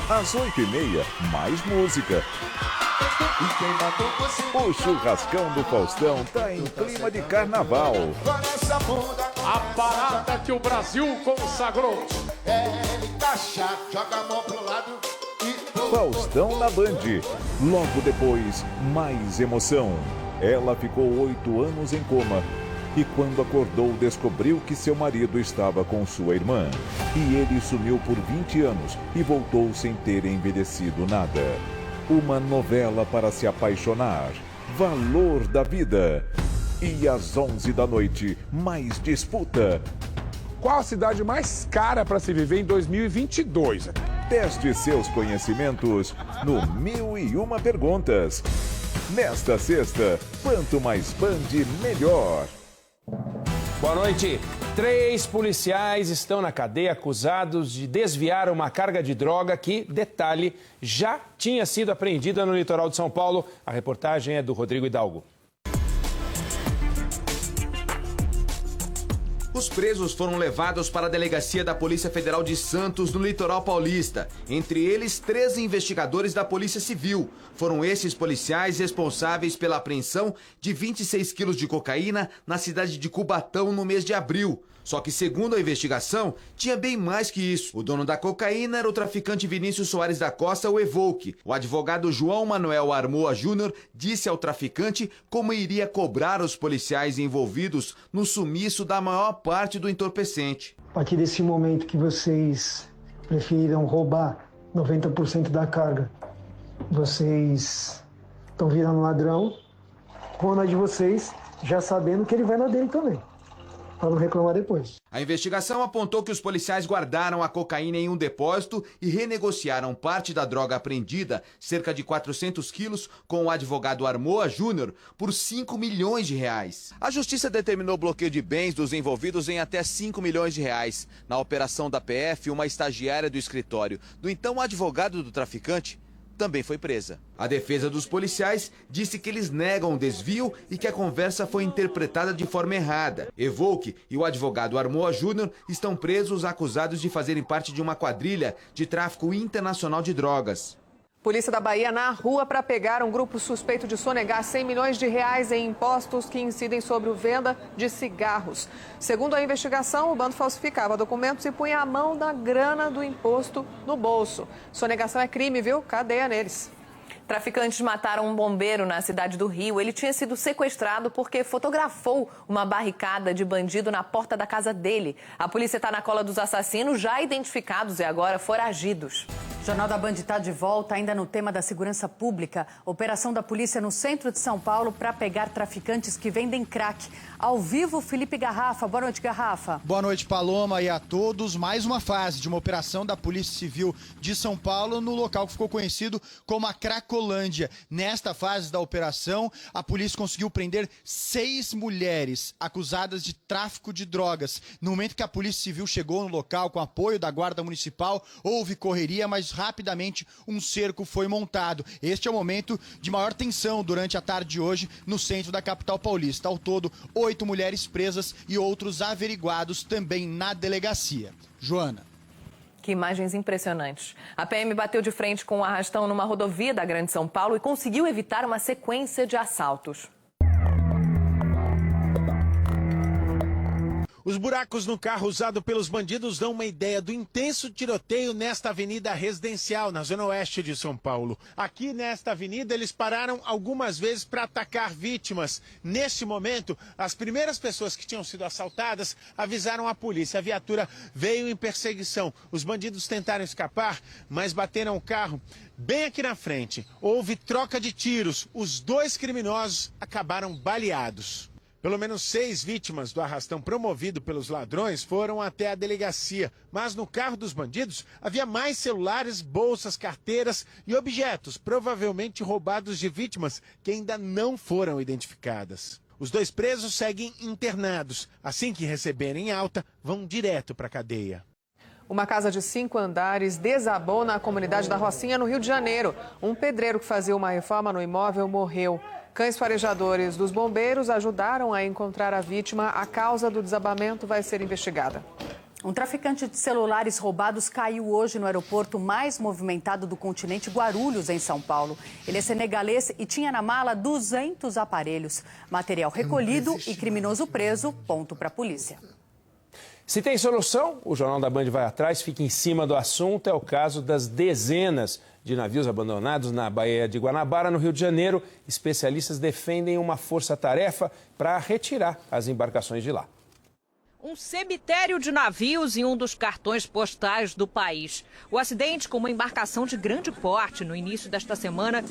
Às 8h30, mais música. O churrascão do Faustão tá em clima de carnaval. A parada que o Brasil consagrou. Joga a mão pro lado e... Faustão na Band. Logo depois, mais emoção. Ela ficou 8 anos em coma. E quando acordou, descobriu que seu marido estava com sua irmã. E ele sumiu por 20 anos e voltou sem ter envelhecido nada. Uma novela para se apaixonar. Valor da vida. E às 11 da noite, mais disputa. Qual a cidade mais cara para se viver em 2022? Teste seus conhecimentos no 1001 Perguntas. Nesta sexta, quanto mais Band, melhor. Boa noite. 3 policiais estão na cadeia acusados de desviar uma carga de droga que, detalhe, já tinha sido apreendida no litoral de São Paulo. A reportagem é do Rodrigo Hidalgo. Os presos foram levados para a delegacia da Polícia Federal de Santos, no litoral paulista. Entre eles, 13 investigadores da Polícia Civil. Foram esses policiais responsáveis pela apreensão de 26 quilos de cocaína na cidade de Cubatão no mês de abril. Só que, segundo a investigação, tinha bem mais que isso. O dono da cocaína era o traficante Vinícius Soares da Costa, o Evoque. O advogado João Manuel Armoa Júnior disse ao traficante como iria cobrar os policiais envolvidos no sumiço da maior parte do entorpecente. A partir desse momento que vocês preferiram roubar 90% da carga. Vocês estão virando ladrão, vão na de vocês, já sabendo que ele vai na dele também, para não reclamar depois. A investigação apontou que os policiais guardaram a cocaína em um depósito e renegociaram parte da droga apreendida, cerca de 400 quilos, com o advogado Armoa Júnior, por 5 milhões de reais. A justiça determinou o bloqueio de bens dos envolvidos em até 5 milhões de reais. Na operação da PF, uma estagiária do escritório do então advogado do traficante também foi presa. A defesa dos policiais disse que eles negam o desvio e que a conversa foi interpretada de forma errada. Evoque e o advogado Armoa Júnior estão presos acusados de fazerem parte de uma quadrilha de tráfico internacional de drogas. Polícia da Bahia na rua para pegar um grupo suspeito de sonegar 100 milhões de reais em impostos que incidem sobre a venda de cigarros. Segundo a investigação, o bando falsificava documentos e punha a mão da grana do imposto no bolso. Sonegação é crime, viu? Cadeia neles. Traficantes mataram um bombeiro na cidade do Rio. Ele tinha sido sequestrado porque fotografou uma barricada de bandido na porta da casa dele. A polícia está na cola dos assassinos, já identificados e agora foragidos. Jornal da Band está de volta, ainda no tema da segurança pública. Operação da polícia no centro de São Paulo para pegar traficantes que vendem crack. Ao vivo, Felipe Garrafa. Boa noite, Garrafa. Boa noite, Paloma, e a todos. Mais uma fase de uma operação da Polícia Civil de São Paulo no local que ficou conhecido como a Cracolândia. Nesta fase da operação, a polícia conseguiu prender 6 mulheres acusadas de tráfico de drogas. No momento que a Polícia Civil chegou no local com apoio da Guarda Municipal, houve correria, mas rapidamente um cerco foi montado. Este é o momento de maior tensão durante a tarde de hoje no centro da capital paulista. Ao todo, 8 mulheres presas e outros averiguados também na delegacia. Joana. Que imagens impressionantes. A PM bateu de frente com um arrastão numa rodovia da Grande São Paulo e conseguiu evitar uma sequência de assaltos. Os buracos no carro usado pelos bandidos dão uma ideia do intenso tiroteio nesta avenida residencial, na zona oeste de São Paulo. Aqui nesta avenida eles pararam algumas vezes para atacar vítimas. Neste momento, as primeiras pessoas que tinham sido assaltadas avisaram a polícia. A viatura veio em perseguição. Os bandidos tentaram escapar, mas bateram o carro bem aqui na frente. Houve troca de tiros. Os 2 criminosos acabaram baleados. Pelo menos 6 vítimas do arrastão promovido pelos ladrões foram até a delegacia. Mas no carro dos bandidos havia mais celulares, bolsas, carteiras e objetos, provavelmente roubados de vítimas que ainda não foram identificadas. Os 2 presos seguem internados. Assim que receberem alta, vão direto para a cadeia. Uma casa de 5 andares desabou na comunidade da Rocinha, no Rio de Janeiro. Um pedreiro que fazia uma reforma no imóvel morreu. Cães farejadores dos bombeiros ajudaram a encontrar a vítima. A causa do desabamento vai ser investigada. Um traficante de celulares roubados caiu hoje no aeroporto mais movimentado do continente, Guarulhos, em São Paulo. Ele é senegalês e tinha na mala 200 aparelhos. Material recolhido e criminoso preso, ponto para a polícia. Se tem solução, o Jornal da Band vai atrás, fica em cima do assunto. É o caso das dezenas de navios abandonados na Baía de Guanabara, no Rio de Janeiro. Especialistas defendem uma força-tarefa para retirar as embarcações de lá. Um cemitério de navios em um dos cartões postais do país. O acidente com uma embarcação de grande porte no início desta semana,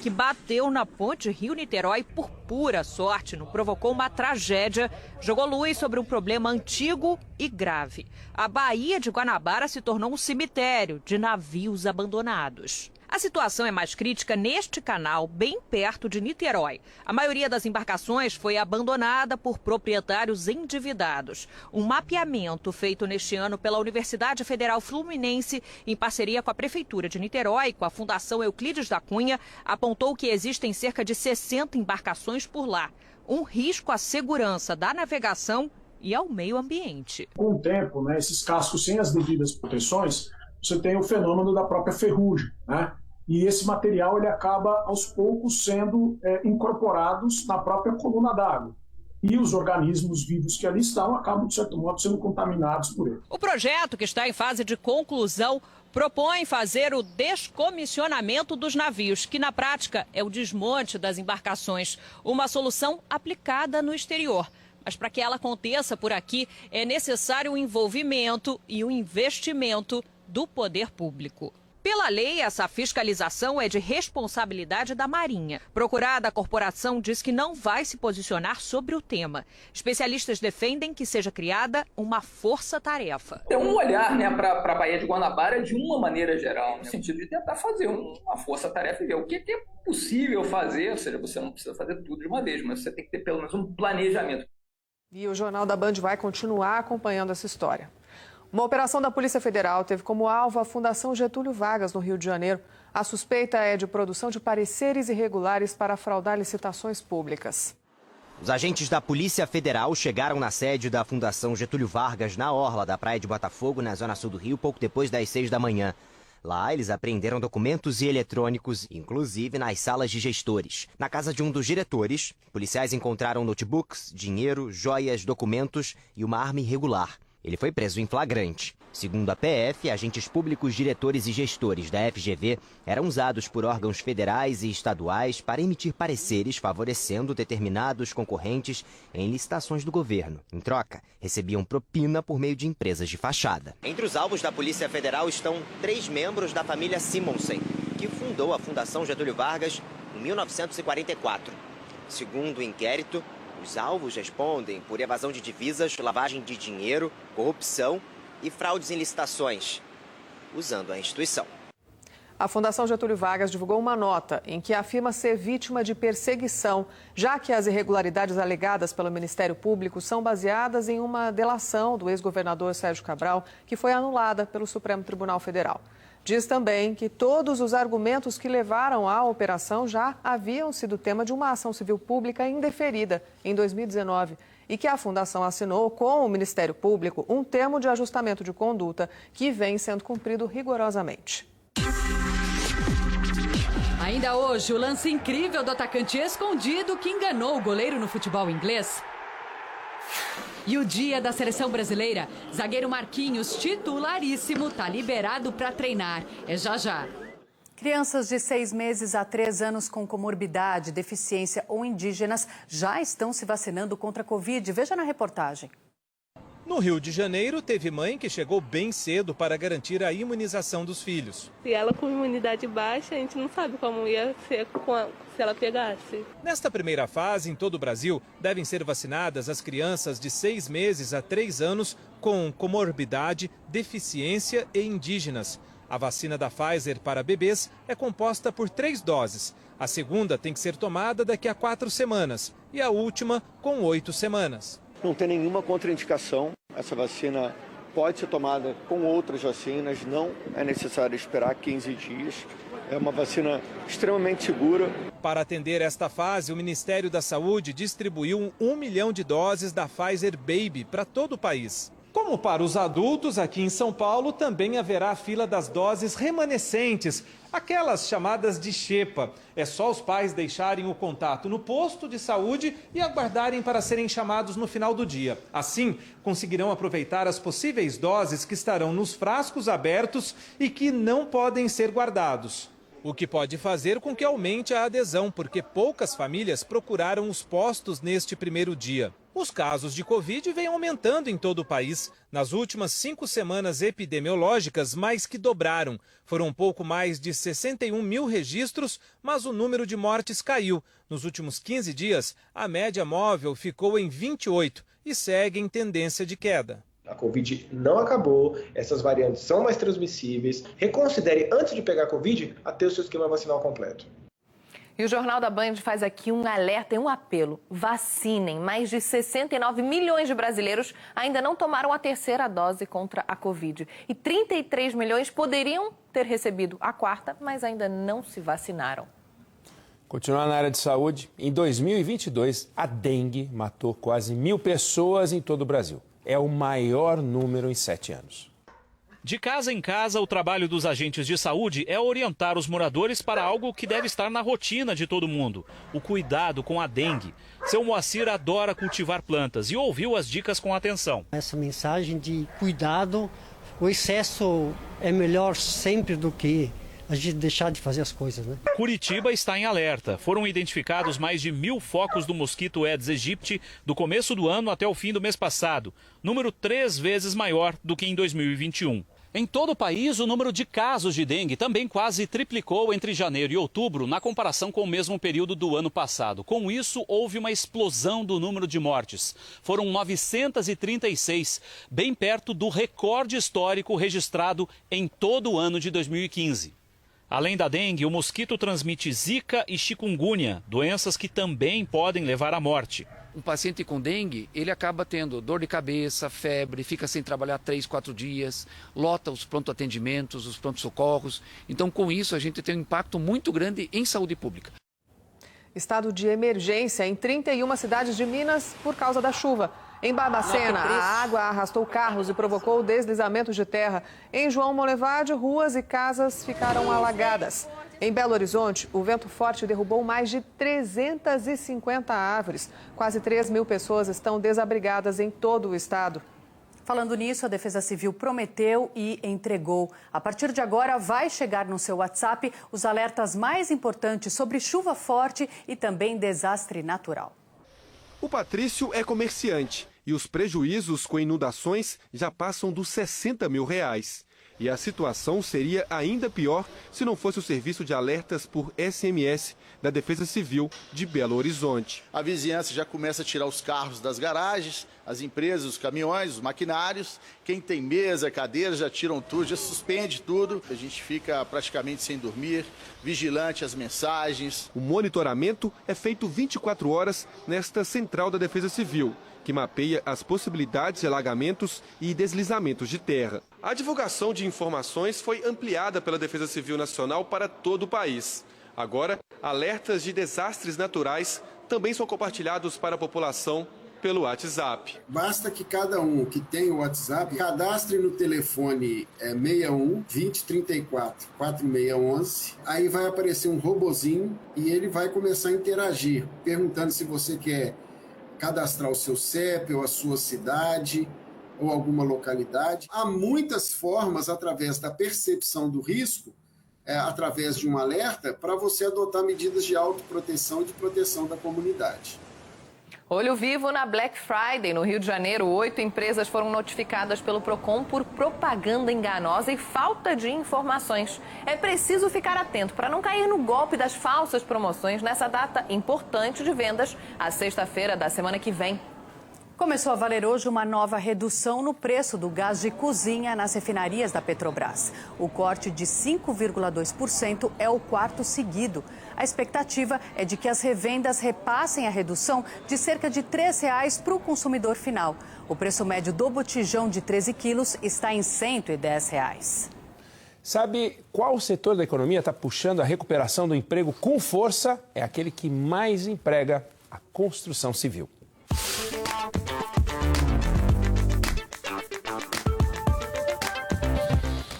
que bateu na ponte Rio-Niterói por pura sorte, não provocou uma tragédia, jogou luz sobre um problema antigo e grave. A Baía de Guanabara se tornou um cemitério de navios abandonados. A situação é mais crítica neste canal, bem perto de Niterói. A maioria das embarcações foi abandonada por proprietários endividados. Um mapeamento feito neste ano pela Universidade Federal Fluminense, em parceria com a Prefeitura de Niterói e com a Fundação Euclides da Cunha, apontou que existem cerca de 60 embarcações por lá. Um risco à segurança da navegação e ao meio ambiente. Com o tempo, esses cascos sem as devidas proteções, você tem o fenômeno da própria ferrugem, E esse material ele acaba aos poucos sendo incorporados na própria coluna d'água. E os organismos vivos que ali estão acabam, de certo modo, sendo contaminados por ele. O projeto, que está em fase de conclusão, propõe fazer o descomissionamento dos navios, que na prática é o desmonte das embarcações. Uma solução aplicada no exterior. Mas para que ela aconteça por aqui, é necessário o envolvimento e o investimento do poder público. Pela lei, essa fiscalização é de responsabilidade da Marinha. Procurada, a corporação diz que não vai se posicionar sobre o tema. Especialistas defendem que seja criada uma força-tarefa. É um olhar, né, para a Baía de Guanabara de uma maneira geral, no sentido de tentar fazer uma força-tarefa e ver o que é possível fazer. Ou seja, você não precisa fazer tudo de uma vez, mas você tem que ter pelo menos um planejamento. E o Jornal da Band vai continuar acompanhando essa história. Uma operação da Polícia Federal teve como alvo a Fundação Getúlio Vargas, no Rio de Janeiro. A suspeita é de produção de pareceres irregulares para fraudar licitações públicas. Os agentes da Polícia Federal chegaram na sede da Fundação Getúlio Vargas, na orla da Praia de Botafogo, na zona sul do Rio, pouco depois das 6 da manhã. Lá, eles apreenderam documentos e eletrônicos, inclusive nas salas de gestores. Na casa de um dos diretores, policiais encontraram notebooks, dinheiro, joias, documentos e uma arma irregular. Ele foi preso em flagrante. Segundo a PF, agentes públicos, diretores e gestores da FGV eram usados por órgãos federais e estaduais para emitir pareceres favorecendo determinados concorrentes em licitações do governo. Em troca, recebiam propina por meio de empresas de fachada. Entre os alvos da Polícia Federal estão 3 membros da família Simonsen, que fundou a Fundação Getúlio Vargas em 1944. Segundo o inquérito, os alvos respondem por evasão de divisas, lavagem de dinheiro, corrupção e fraudes em licitações, usando a instituição. A Fundação Getúlio Vargas divulgou uma nota em que afirma ser vítima de perseguição, já que as irregularidades alegadas pelo Ministério Público são baseadas em uma delação do ex-governador Sérgio Cabral, que foi anulada pelo Supremo Tribunal Federal. Diz também que todos os argumentos que levaram à operação já haviam sido tema de uma ação civil pública indeferida em 2019 e que a Fundação assinou com o Ministério Público um termo de ajustamento de conduta que vem sendo cumprido rigorosamente. Ainda hoje, o lance incrível do atacante escondido que enganou o goleiro no futebol inglês. E o dia da seleção brasileira, zagueiro Marquinhos, titularíssimo, está liberado para treinar. É já já. Crianças de 6 meses a 3 anos com comorbidade, deficiência ou indígenas já estão se vacinando contra a Covid. Veja na reportagem. No Rio de Janeiro, teve mãe que chegou bem cedo para garantir a imunização dos filhos. Se ela com imunidade baixa, a gente não sabe como ia ser se ela pegasse. Nesta primeira fase, em todo o Brasil, devem ser vacinadas as crianças de 6 meses a 3 anos com comorbidade, deficiência e indígenas. A vacina da Pfizer para bebês é composta por 3 doses. A segunda tem que ser tomada daqui a 4 semanas e a última com 8 semanas. Não tem nenhuma contraindicação. Essa vacina pode ser tomada com outras vacinas, não é necessário esperar 15 dias. É uma vacina extremamente segura. Para atender esta fase, o Ministério da Saúde distribuiu 1 milhão de doses da Pfizer Baby para todo o país. Como para os adultos, aqui em São Paulo também haverá fila das doses remanescentes, aquelas chamadas de xepa. É só os pais deixarem o contato no posto de saúde e aguardarem para serem chamados no final do dia. Assim, conseguirão aproveitar as possíveis doses que estarão nos frascos abertos e que não podem ser guardados. O que pode fazer com que aumente a adesão, porque poucas famílias procuraram os postos neste primeiro dia. Os casos de Covid vêm aumentando em todo o país. Nas últimas 5 semanas epidemiológicas, mais que dobraram. Foram um pouco mais de 61 mil registros, mas o número de mortes caiu. Nos últimos 15 dias, a média móvel ficou em 28 e segue em tendência de queda. A Covid não acabou, essas variantes são mais transmissíveis. Reconsidere, antes de pegar a Covid, a ter o seu esquema vacinal completo. E o Jornal da Band faz aqui um alerta e um apelo. Vacinem. Mais de 69 milhões de brasileiros ainda não tomaram a 3ª dose contra a Covid. E 33 milhões poderiam ter recebido a 4ª, mas ainda não se vacinaram. Continuando na área de saúde, em 2022, a dengue matou quase 1.000 pessoas em todo o Brasil. É o maior número em 7 anos. De casa em casa, o trabalho dos agentes de saúde é orientar os moradores para algo que deve estar na rotina de todo mundo: o cuidado com a dengue. Seu Moacir adora cultivar plantas e ouviu as dicas com atenção. Essa mensagem de cuidado, o excesso é melhor sempre do que a gente deixar de fazer as coisas, né? Curitiba está em alerta. Foram identificados mais de 1.000 focos do mosquito Aedes aegypti do começo do ano até o fim do mês passado, número 3 vezes maior do que em 2021. Em todo o país, o número de casos de dengue também quase triplicou entre janeiro e outubro, na comparação com o mesmo período do ano passado. Com isso, houve uma explosão do número de mortes. Foram 936, bem perto do recorde histórico registrado em todo o ano de 2015. Além da dengue, o mosquito transmite zika e chikungunya, doenças que também podem levar à morte. Um paciente com dengue, ele acaba tendo dor de cabeça, febre, fica sem trabalhar 3, 4 dias, lota os pronto-atendimentos, os pronto-socorros. Então, com isso, a gente tem um impacto muito grande em saúde pública. Estado de emergência em 31 cidades de Minas por causa da chuva. Em Barbacena, a água arrastou carros e provocou deslizamentos de terra. Em João Molevade, ruas e casas ficaram alagadas. Em Belo Horizonte, o vento forte derrubou mais de 350 árvores. Quase 3.000 pessoas estão desabrigadas em todo o estado. Falando nisso, a Defesa Civil prometeu e entregou. A partir de agora, vai chegar no seu WhatsApp os alertas mais importantes sobre chuva forte e também desastre natural. O Patrício é comerciante e os prejuízos com inundações já passam dos R$60 mil. E a situação seria ainda pior se não fosse o serviço de alertas por SMS da Defesa Civil de Belo Horizonte. A vizinhança já começa a tirar os carros das garagens, as empresas, os caminhões, os maquinários. Quem tem mesa, cadeira, já tiram tudo, já suspende tudo. A gente fica praticamente sem dormir, vigilante às mensagens. O monitoramento é feito 24 horas nesta central da Defesa Civil, que mapeia as possibilidades de alagamentos e deslizamentos de terra. A divulgação de informações foi ampliada pela Defesa Civil Nacional para todo o país. Agora, alertas de desastres naturais também são compartilhados para a população pelo WhatsApp. Basta que cada um que tem o WhatsApp cadastre no telefone 61 20 34 4611. Aí vai aparecer um robozinho e ele vai começar a interagir, perguntando se você quer cadastrar o seu CEP ou a sua cidade ou alguma localidade. Há muitas formas, através da percepção do risco, através de um alerta, para você adotar medidas de autoproteção e de proteção da comunidade. Olho vivo na Black Friday. No Rio de Janeiro, 8 empresas foram notificadas pelo Procon por propaganda enganosa e falta de informações. É preciso ficar atento para não cair no golpe das falsas promoções nessa data importante de vendas, a sexta-feira da semana que vem. Começou a valer hoje uma nova redução no preço do gás de cozinha nas refinarias da Petrobras. O corte de 5,2% é o quarto seguido. A expectativa é de que as revendas repassem a redução de cerca de R$ 3,00 para o consumidor final. O preço médio do botijão de 13 quilos está em R$ 110. Sabe qual setor da economia está puxando a recuperação do emprego com força? É aquele que mais emprega a construção civil.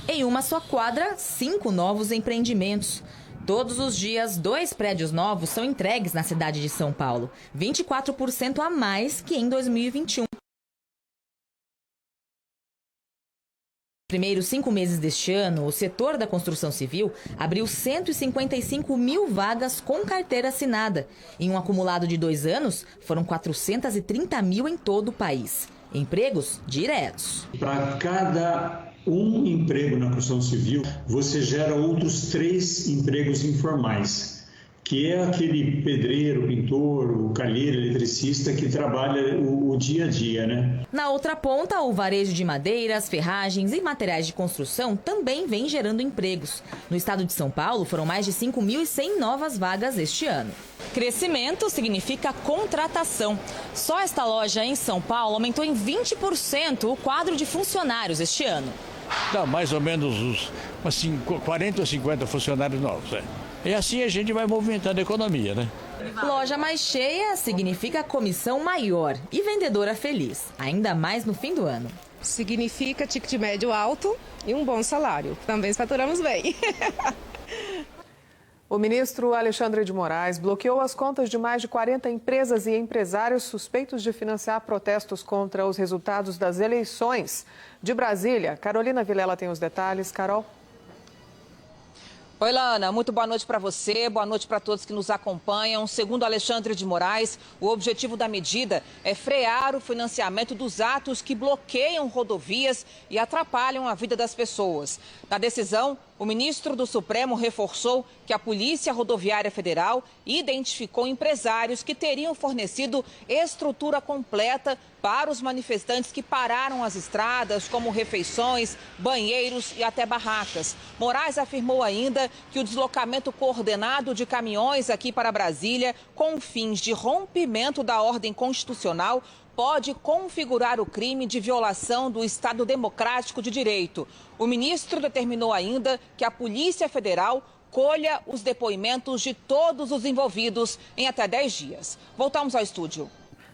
Em uma só quadra, 5 novos empreendimentos. Todos os dias, 2 prédios novos são entregues na cidade de São Paulo, 24% a mais que em 2021. Nos primeiros 5 meses deste ano, o setor da construção civil abriu 155 mil vagas com carteira assinada. Em um acumulado de 2 anos, foram 430 mil em todo o país. Empregos diretos. Para cada um emprego na construção civil, você gera outros 3 empregos informais, que é aquele pedreiro, pintor, o calheiro, eletricista que trabalha o dia a dia, né? Na outra ponta, o varejo de madeiras, ferragens e materiais de construção também vem gerando empregos. No estado de São Paulo, foram mais de 5.100 novas vagas este ano. Crescimento significa contratação. Só esta loja em São Paulo aumentou em 20% o quadro de funcionários este ano. Dá mais ou menos uns 40 ou 50 funcionários novos. E assim a gente vai movimentando a economia, né? Loja mais cheia significa comissão maior e vendedora feliz, ainda mais no fim do ano. Significa ticket médio alto e um bom salário. Também faturamos bem. O ministro Alexandre de Moraes bloqueou as contas de mais de 40 empresas e empresários suspeitos de financiar protestos contra os resultados das eleições. De Brasília, Carolina Vilela tem os detalhes. Carol. Oi, Lana, muito boa noite para você, boa noite para todos que nos acompanham. Segundo Alexandre de Moraes, o objetivo da medida é frear o financiamento dos atos que bloqueiam rodovias e atrapalham a vida das pessoas. Na decisão, o ministro do Supremo reforçou que a Polícia Rodoviária Federal identificou empresários que teriam fornecido estrutura completa para os manifestantes que pararam as estradas, como refeições, banheiros e até barracas. Moraes afirmou ainda que o deslocamento coordenado de caminhões aqui para Brasília, com fins de rompimento da ordem constitucional, pode configurar o crime de violação do Estado Democrático de Direito. O ministro determinou ainda que a Polícia Federal colha os depoimentos de todos os envolvidos em até 10 dias. Voltamos ao estúdio.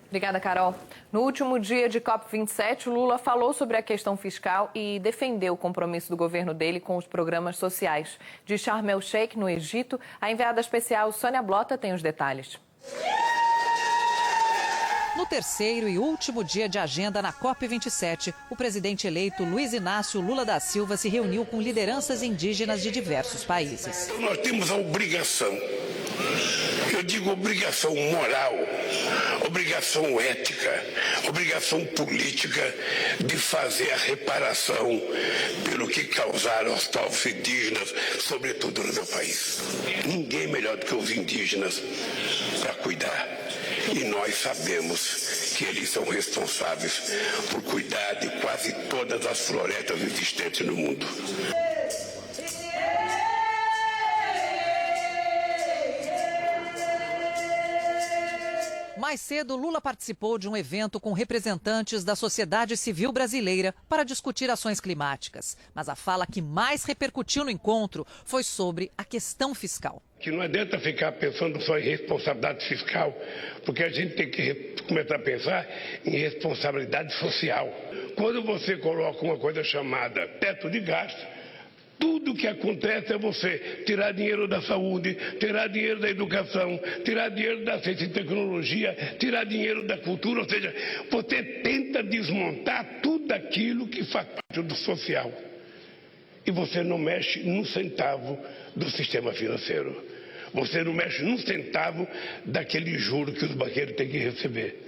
Obrigada, Carol. No último dia de COP27, Lula falou sobre a questão fiscal e defendeu o compromisso do governo dele com os programas sociais. De Sharm el-Sheikh, no Egito, a enviada especial Sônia Blota tem os detalhes. No terceiro e último dia de agenda na COP27, o presidente eleito Luiz Inácio Lula da Silva se reuniu com lideranças indígenas de diversos países. Nós temos a obrigação, eu digo obrigação moral, obrigação ética, obrigação política de fazer a reparação pelo que causaram aos povos indígenas, sobretudo no meu país. Ninguém melhor do que os indígenas para cuidar. E nós sabemos que eles são responsáveis por cuidar de quase todas as florestas existentes no mundo. Mais cedo, Lula participou de um evento com representantes da sociedade civil brasileira para discutir ações climáticas. Mas a fala que mais repercutiu no encontro foi sobre a questão fiscal. Que não adianta ficar pensando só em responsabilidade fiscal, porque a gente tem que começar a pensar em responsabilidade social. Quando você coloca uma coisa chamada teto de gasto, tudo que acontece é você tirar dinheiro da saúde, tirar dinheiro da educação, tirar dinheiro da ciência e tecnologia, tirar dinheiro da cultura, ou seja, você tenta desmontar tudo aquilo que faz parte do social. E você não mexe num centavo do sistema financeiro. Você não mexe num centavo daquele juro que os banqueiros têm que receber.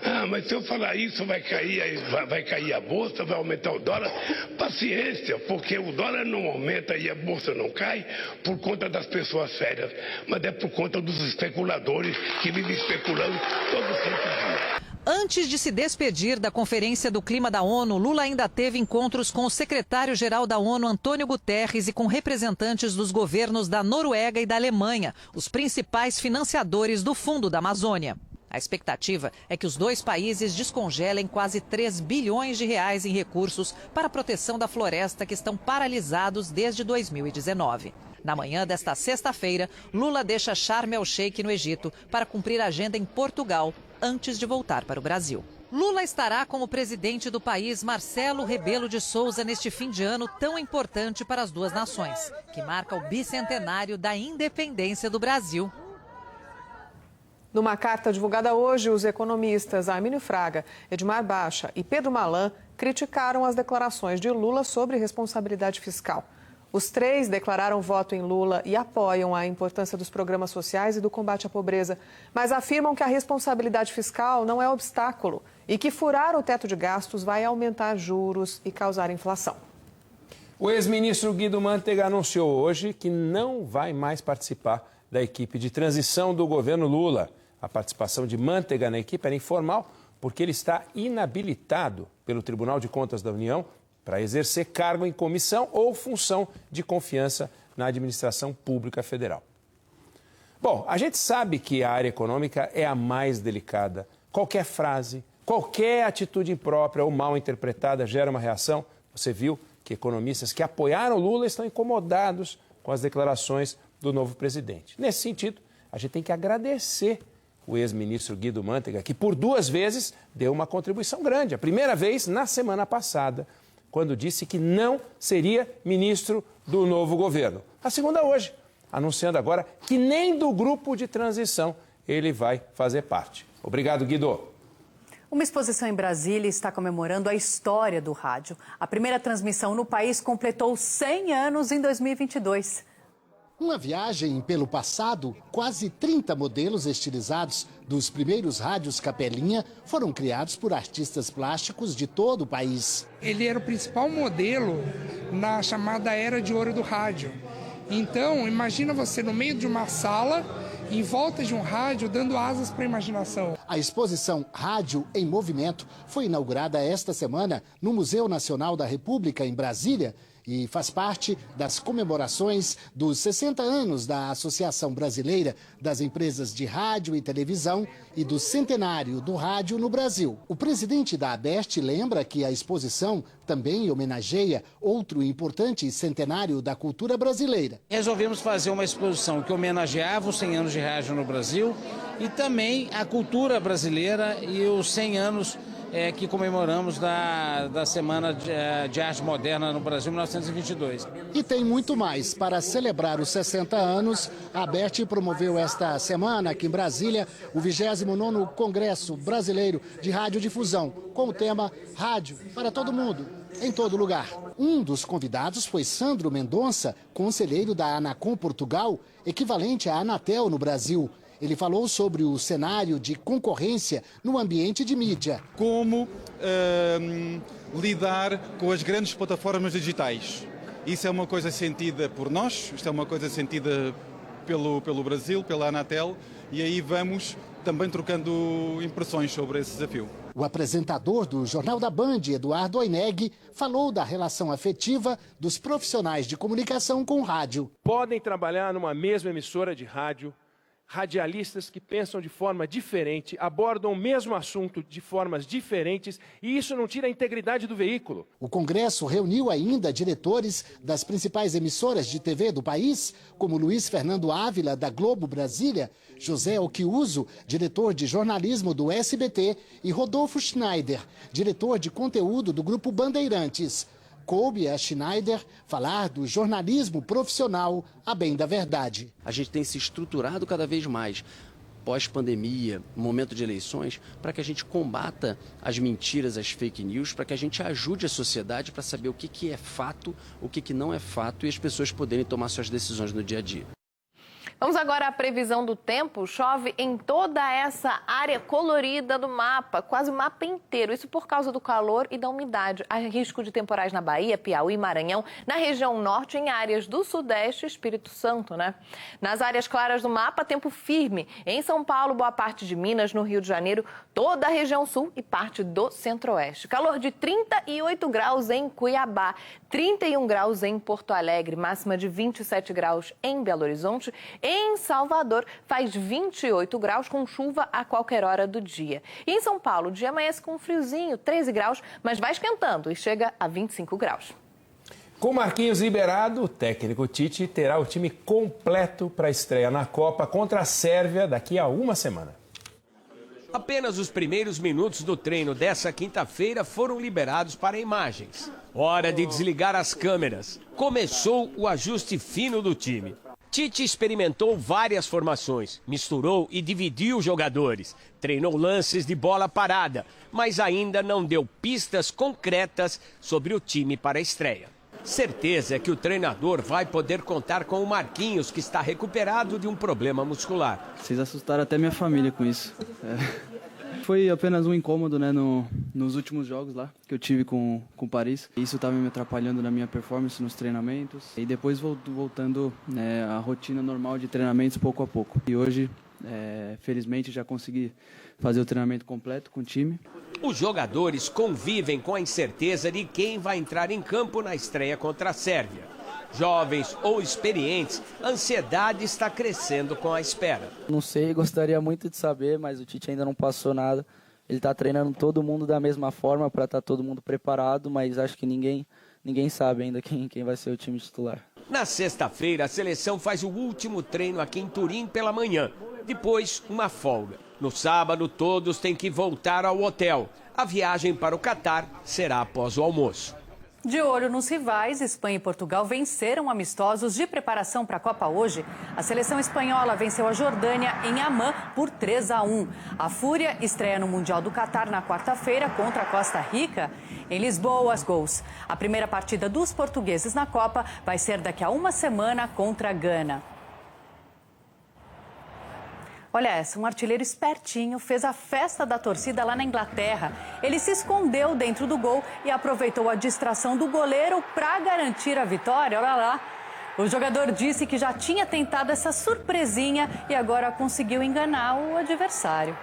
Ah, mas se eu falar isso vai cair a bolsa, vai aumentar o dólar. Paciência, porque o dólar não aumenta e a bolsa não cai por conta das pessoas sérias, mas é por conta dos especuladores que vivem especulando todo santo dia. Antes de se despedir da Conferência do Clima da ONU, Lula ainda teve encontros com o secretário-geral da ONU, Antônio Guterres, e com representantes dos governos da Noruega e da Alemanha, os principais financiadores do Fundo da Amazônia. A expectativa é que os dois países descongelem quase 3 bilhões de reais em recursos para a proteção da floresta que estão paralisados desde 2019. Na manhã desta sexta-feira, Lula deixa Sharm el-Sheikh, no Egito, para cumprir a agenda em Portugal, antes de voltar para o Brasil. Lula estará com o presidente do país, Marcelo Rebelo de Souza, neste fim de ano tão importante para as duas nações, que marca o bicentenário da independência do Brasil. Numa carta divulgada hoje, os economistas Armínio Fraga, Edmar Baixa e Pedro Malan criticaram as declarações de Lula sobre responsabilidade fiscal. Os três declararam voto em Lula e apoiam a importância dos programas sociais e do combate à pobreza, mas afirmam que a responsabilidade fiscal não é obstáculo e que furar o teto de gastos vai aumentar juros e causar inflação. O ex-ministro Guido Mantega anunciou hoje que não vai mais participar da equipe de transição do governo Lula. A participação de Mantega na equipe era informal porque ele está inabilitado pelo Tribunal de Contas da União para exercer cargo em comissão ou função de confiança na administração pública federal. Bom, a gente sabe que a área econômica é a mais delicada. Qualquer frase, qualquer atitude imprópria ou mal interpretada gera uma reação. Você viu que economistas que apoiaram Lula estão incomodados com as declarações do novo presidente. Nesse sentido, a gente tem que agradecer o ex-ministro Guido Mantega, que por 2 vezes deu uma contribuição grande. A primeira vez, na semana passada, quando disse que não seria ministro do novo governo. A segunda hoje, anunciando agora que nem do grupo de transição ele vai fazer parte. Obrigado, Guido. Uma exposição em Brasília está comemorando a história do rádio. A primeira transmissão no país completou 100 anos em 2022. Uma viagem pelo passado, quase 30 modelos estilizados dos primeiros rádios Capelinha foram criados por artistas plásticos de todo o país. Ele era o principal modelo na chamada Era de Ouro do rádio. Então, imagina você no meio de uma sala, em volta de um rádio, dando asas para a imaginação. A exposição Rádio em Movimento foi inaugurada esta semana no Museu Nacional da República, em Brasília, e faz parte das comemorações dos 60 anos da Associação Brasileira das Empresas de Rádio e Televisão e do centenário do rádio no Brasil. O presidente da ABERT lembra que a exposição também homenageia outro importante centenário da cultura brasileira. Resolvemos fazer uma exposição que homenageava os 100 anos de rádio no Brasil e também a cultura brasileira e os 100 anos que comemoramos da Semana de Arte Moderna no Brasil, 1922. E tem muito mais. Para celebrar os 60 anos, a ABERT promoveu esta semana, aqui em Brasília, o 29º Congresso Brasileiro de Radiodifusão, com o tema Rádio para todo mundo, em todo lugar. Um dos convidados foi Sandro Mendonça, conselheiro da Anacom Portugal, equivalente à Anatel no Brasil. Ele falou sobre o cenário de concorrência no ambiente de mídia. Como lidar com as grandes plataformas digitais. Isso é uma coisa sentida por nós, isto é uma coisa sentida pelo Brasil, pela Anatel, e aí vamos também trocando impressões sobre esse desafio. O apresentador do Jornal da Band, Eduardo Oineg, falou da relação afetiva dos profissionais de comunicação com o rádio. Podem trabalhar numa mesma emissora de rádio, radialistas que pensam de forma diferente, abordam o mesmo assunto de formas diferentes e isso não tira a integridade do veículo. O Congresso reuniu ainda diretores das principais emissoras de TV do país, como Luiz Fernando Ávila, da Globo Brasília, José Oquiuso, diretor de jornalismo do SBT, e Rodolfo Schneider, diretor de conteúdo do Grupo Bandeirantes. Coube a Schneider falar do jornalismo profissional a bem da verdade. A gente tem se estruturado cada vez mais, pós-pandemia, momento de eleições, para que a gente combata as mentiras, as fake news, para que a gente ajude a sociedade para saber o que é fato, o que não é fato e as pessoas poderem tomar suas decisões no dia a dia. Vamos agora à previsão do tempo. Chove em toda essa área colorida do mapa, quase o mapa inteiro. Isso por causa do calor e da umidade. Há risco de temporais na Bahia, Piauí, Maranhão, na região norte, em áreas do Sudeste e Espírito Santo, né? Nas áreas claras do mapa, tempo firme. Em São Paulo, boa parte de Minas, no Rio de Janeiro, toda a região sul e parte do Centro-Oeste. Calor de 38 graus em Cuiabá, 31 graus em Porto Alegre, máxima de 27 graus em Belo Horizonte. Em Salvador, faz 28 graus com chuva a qualquer hora do dia. E em São Paulo, o dia amanhece com um friozinho, 13 graus, mas vai esquentando e chega a 25 graus. Com Marquinhos liberado, o técnico Tite terá o time completo para a estreia na Copa contra a Sérvia daqui a uma semana. Apenas os primeiros minutos do treino dessa quinta-feira foram liberados para imagens. Hora de desligar as câmeras. Começou o ajuste fino do time. Tite experimentou várias formações, misturou e dividiu os jogadores, treinou lances de bola parada, mas ainda não deu pistas concretas sobre o time para a estreia. Certeza é que o treinador vai poder contar com o Marquinhos, que está recuperado de um problema muscular. Vocês assustaram até minha família com isso. Foi apenas um incômodo, né, nos últimos jogos lá que eu tive com o Paris. Isso estava me atrapalhando na minha performance nos treinamentos. E depois voltando, né, à rotina normal de treinamentos pouco a pouco. E hoje, felizmente, já consegui fazer o treinamento completo com o time. Os jogadores convivem com a incerteza de quem vai entrar em campo na estreia contra a Sérvia. Jovens ou experientes, a ansiedade está crescendo com a espera. Não sei, gostaria muito de saber, mas o Tite ainda não passou nada. Ele está treinando todo mundo da mesma forma para estar todo mundo preparado, mas acho que ninguém sabe ainda quem vai ser o time titular. Na sexta-feira, a seleção faz o último treino aqui em Turim pela manhã. Depois, uma folga. No sábado, todos têm que voltar ao hotel. A viagem para o Catar será após o almoço. De olho nos rivais, Espanha e Portugal venceram amistosos de preparação para a Copa hoje. A seleção espanhola venceu a Jordânia em Amman por 3-1. A Fúria estreia no Mundial do Catar na quarta-feira contra a Costa Rica. Em Lisboa, os gols. A primeira partida dos portugueses na Copa vai ser daqui a uma semana contra a Gana. Olha essa, um artilheiro espertinho fez a festa da torcida lá na Inglaterra. Ele se escondeu dentro do gol e aproveitou a distração do goleiro para garantir a vitória. Olha lá. O jogador disse que já tinha tentado essa surpresinha e agora conseguiu enganar o adversário.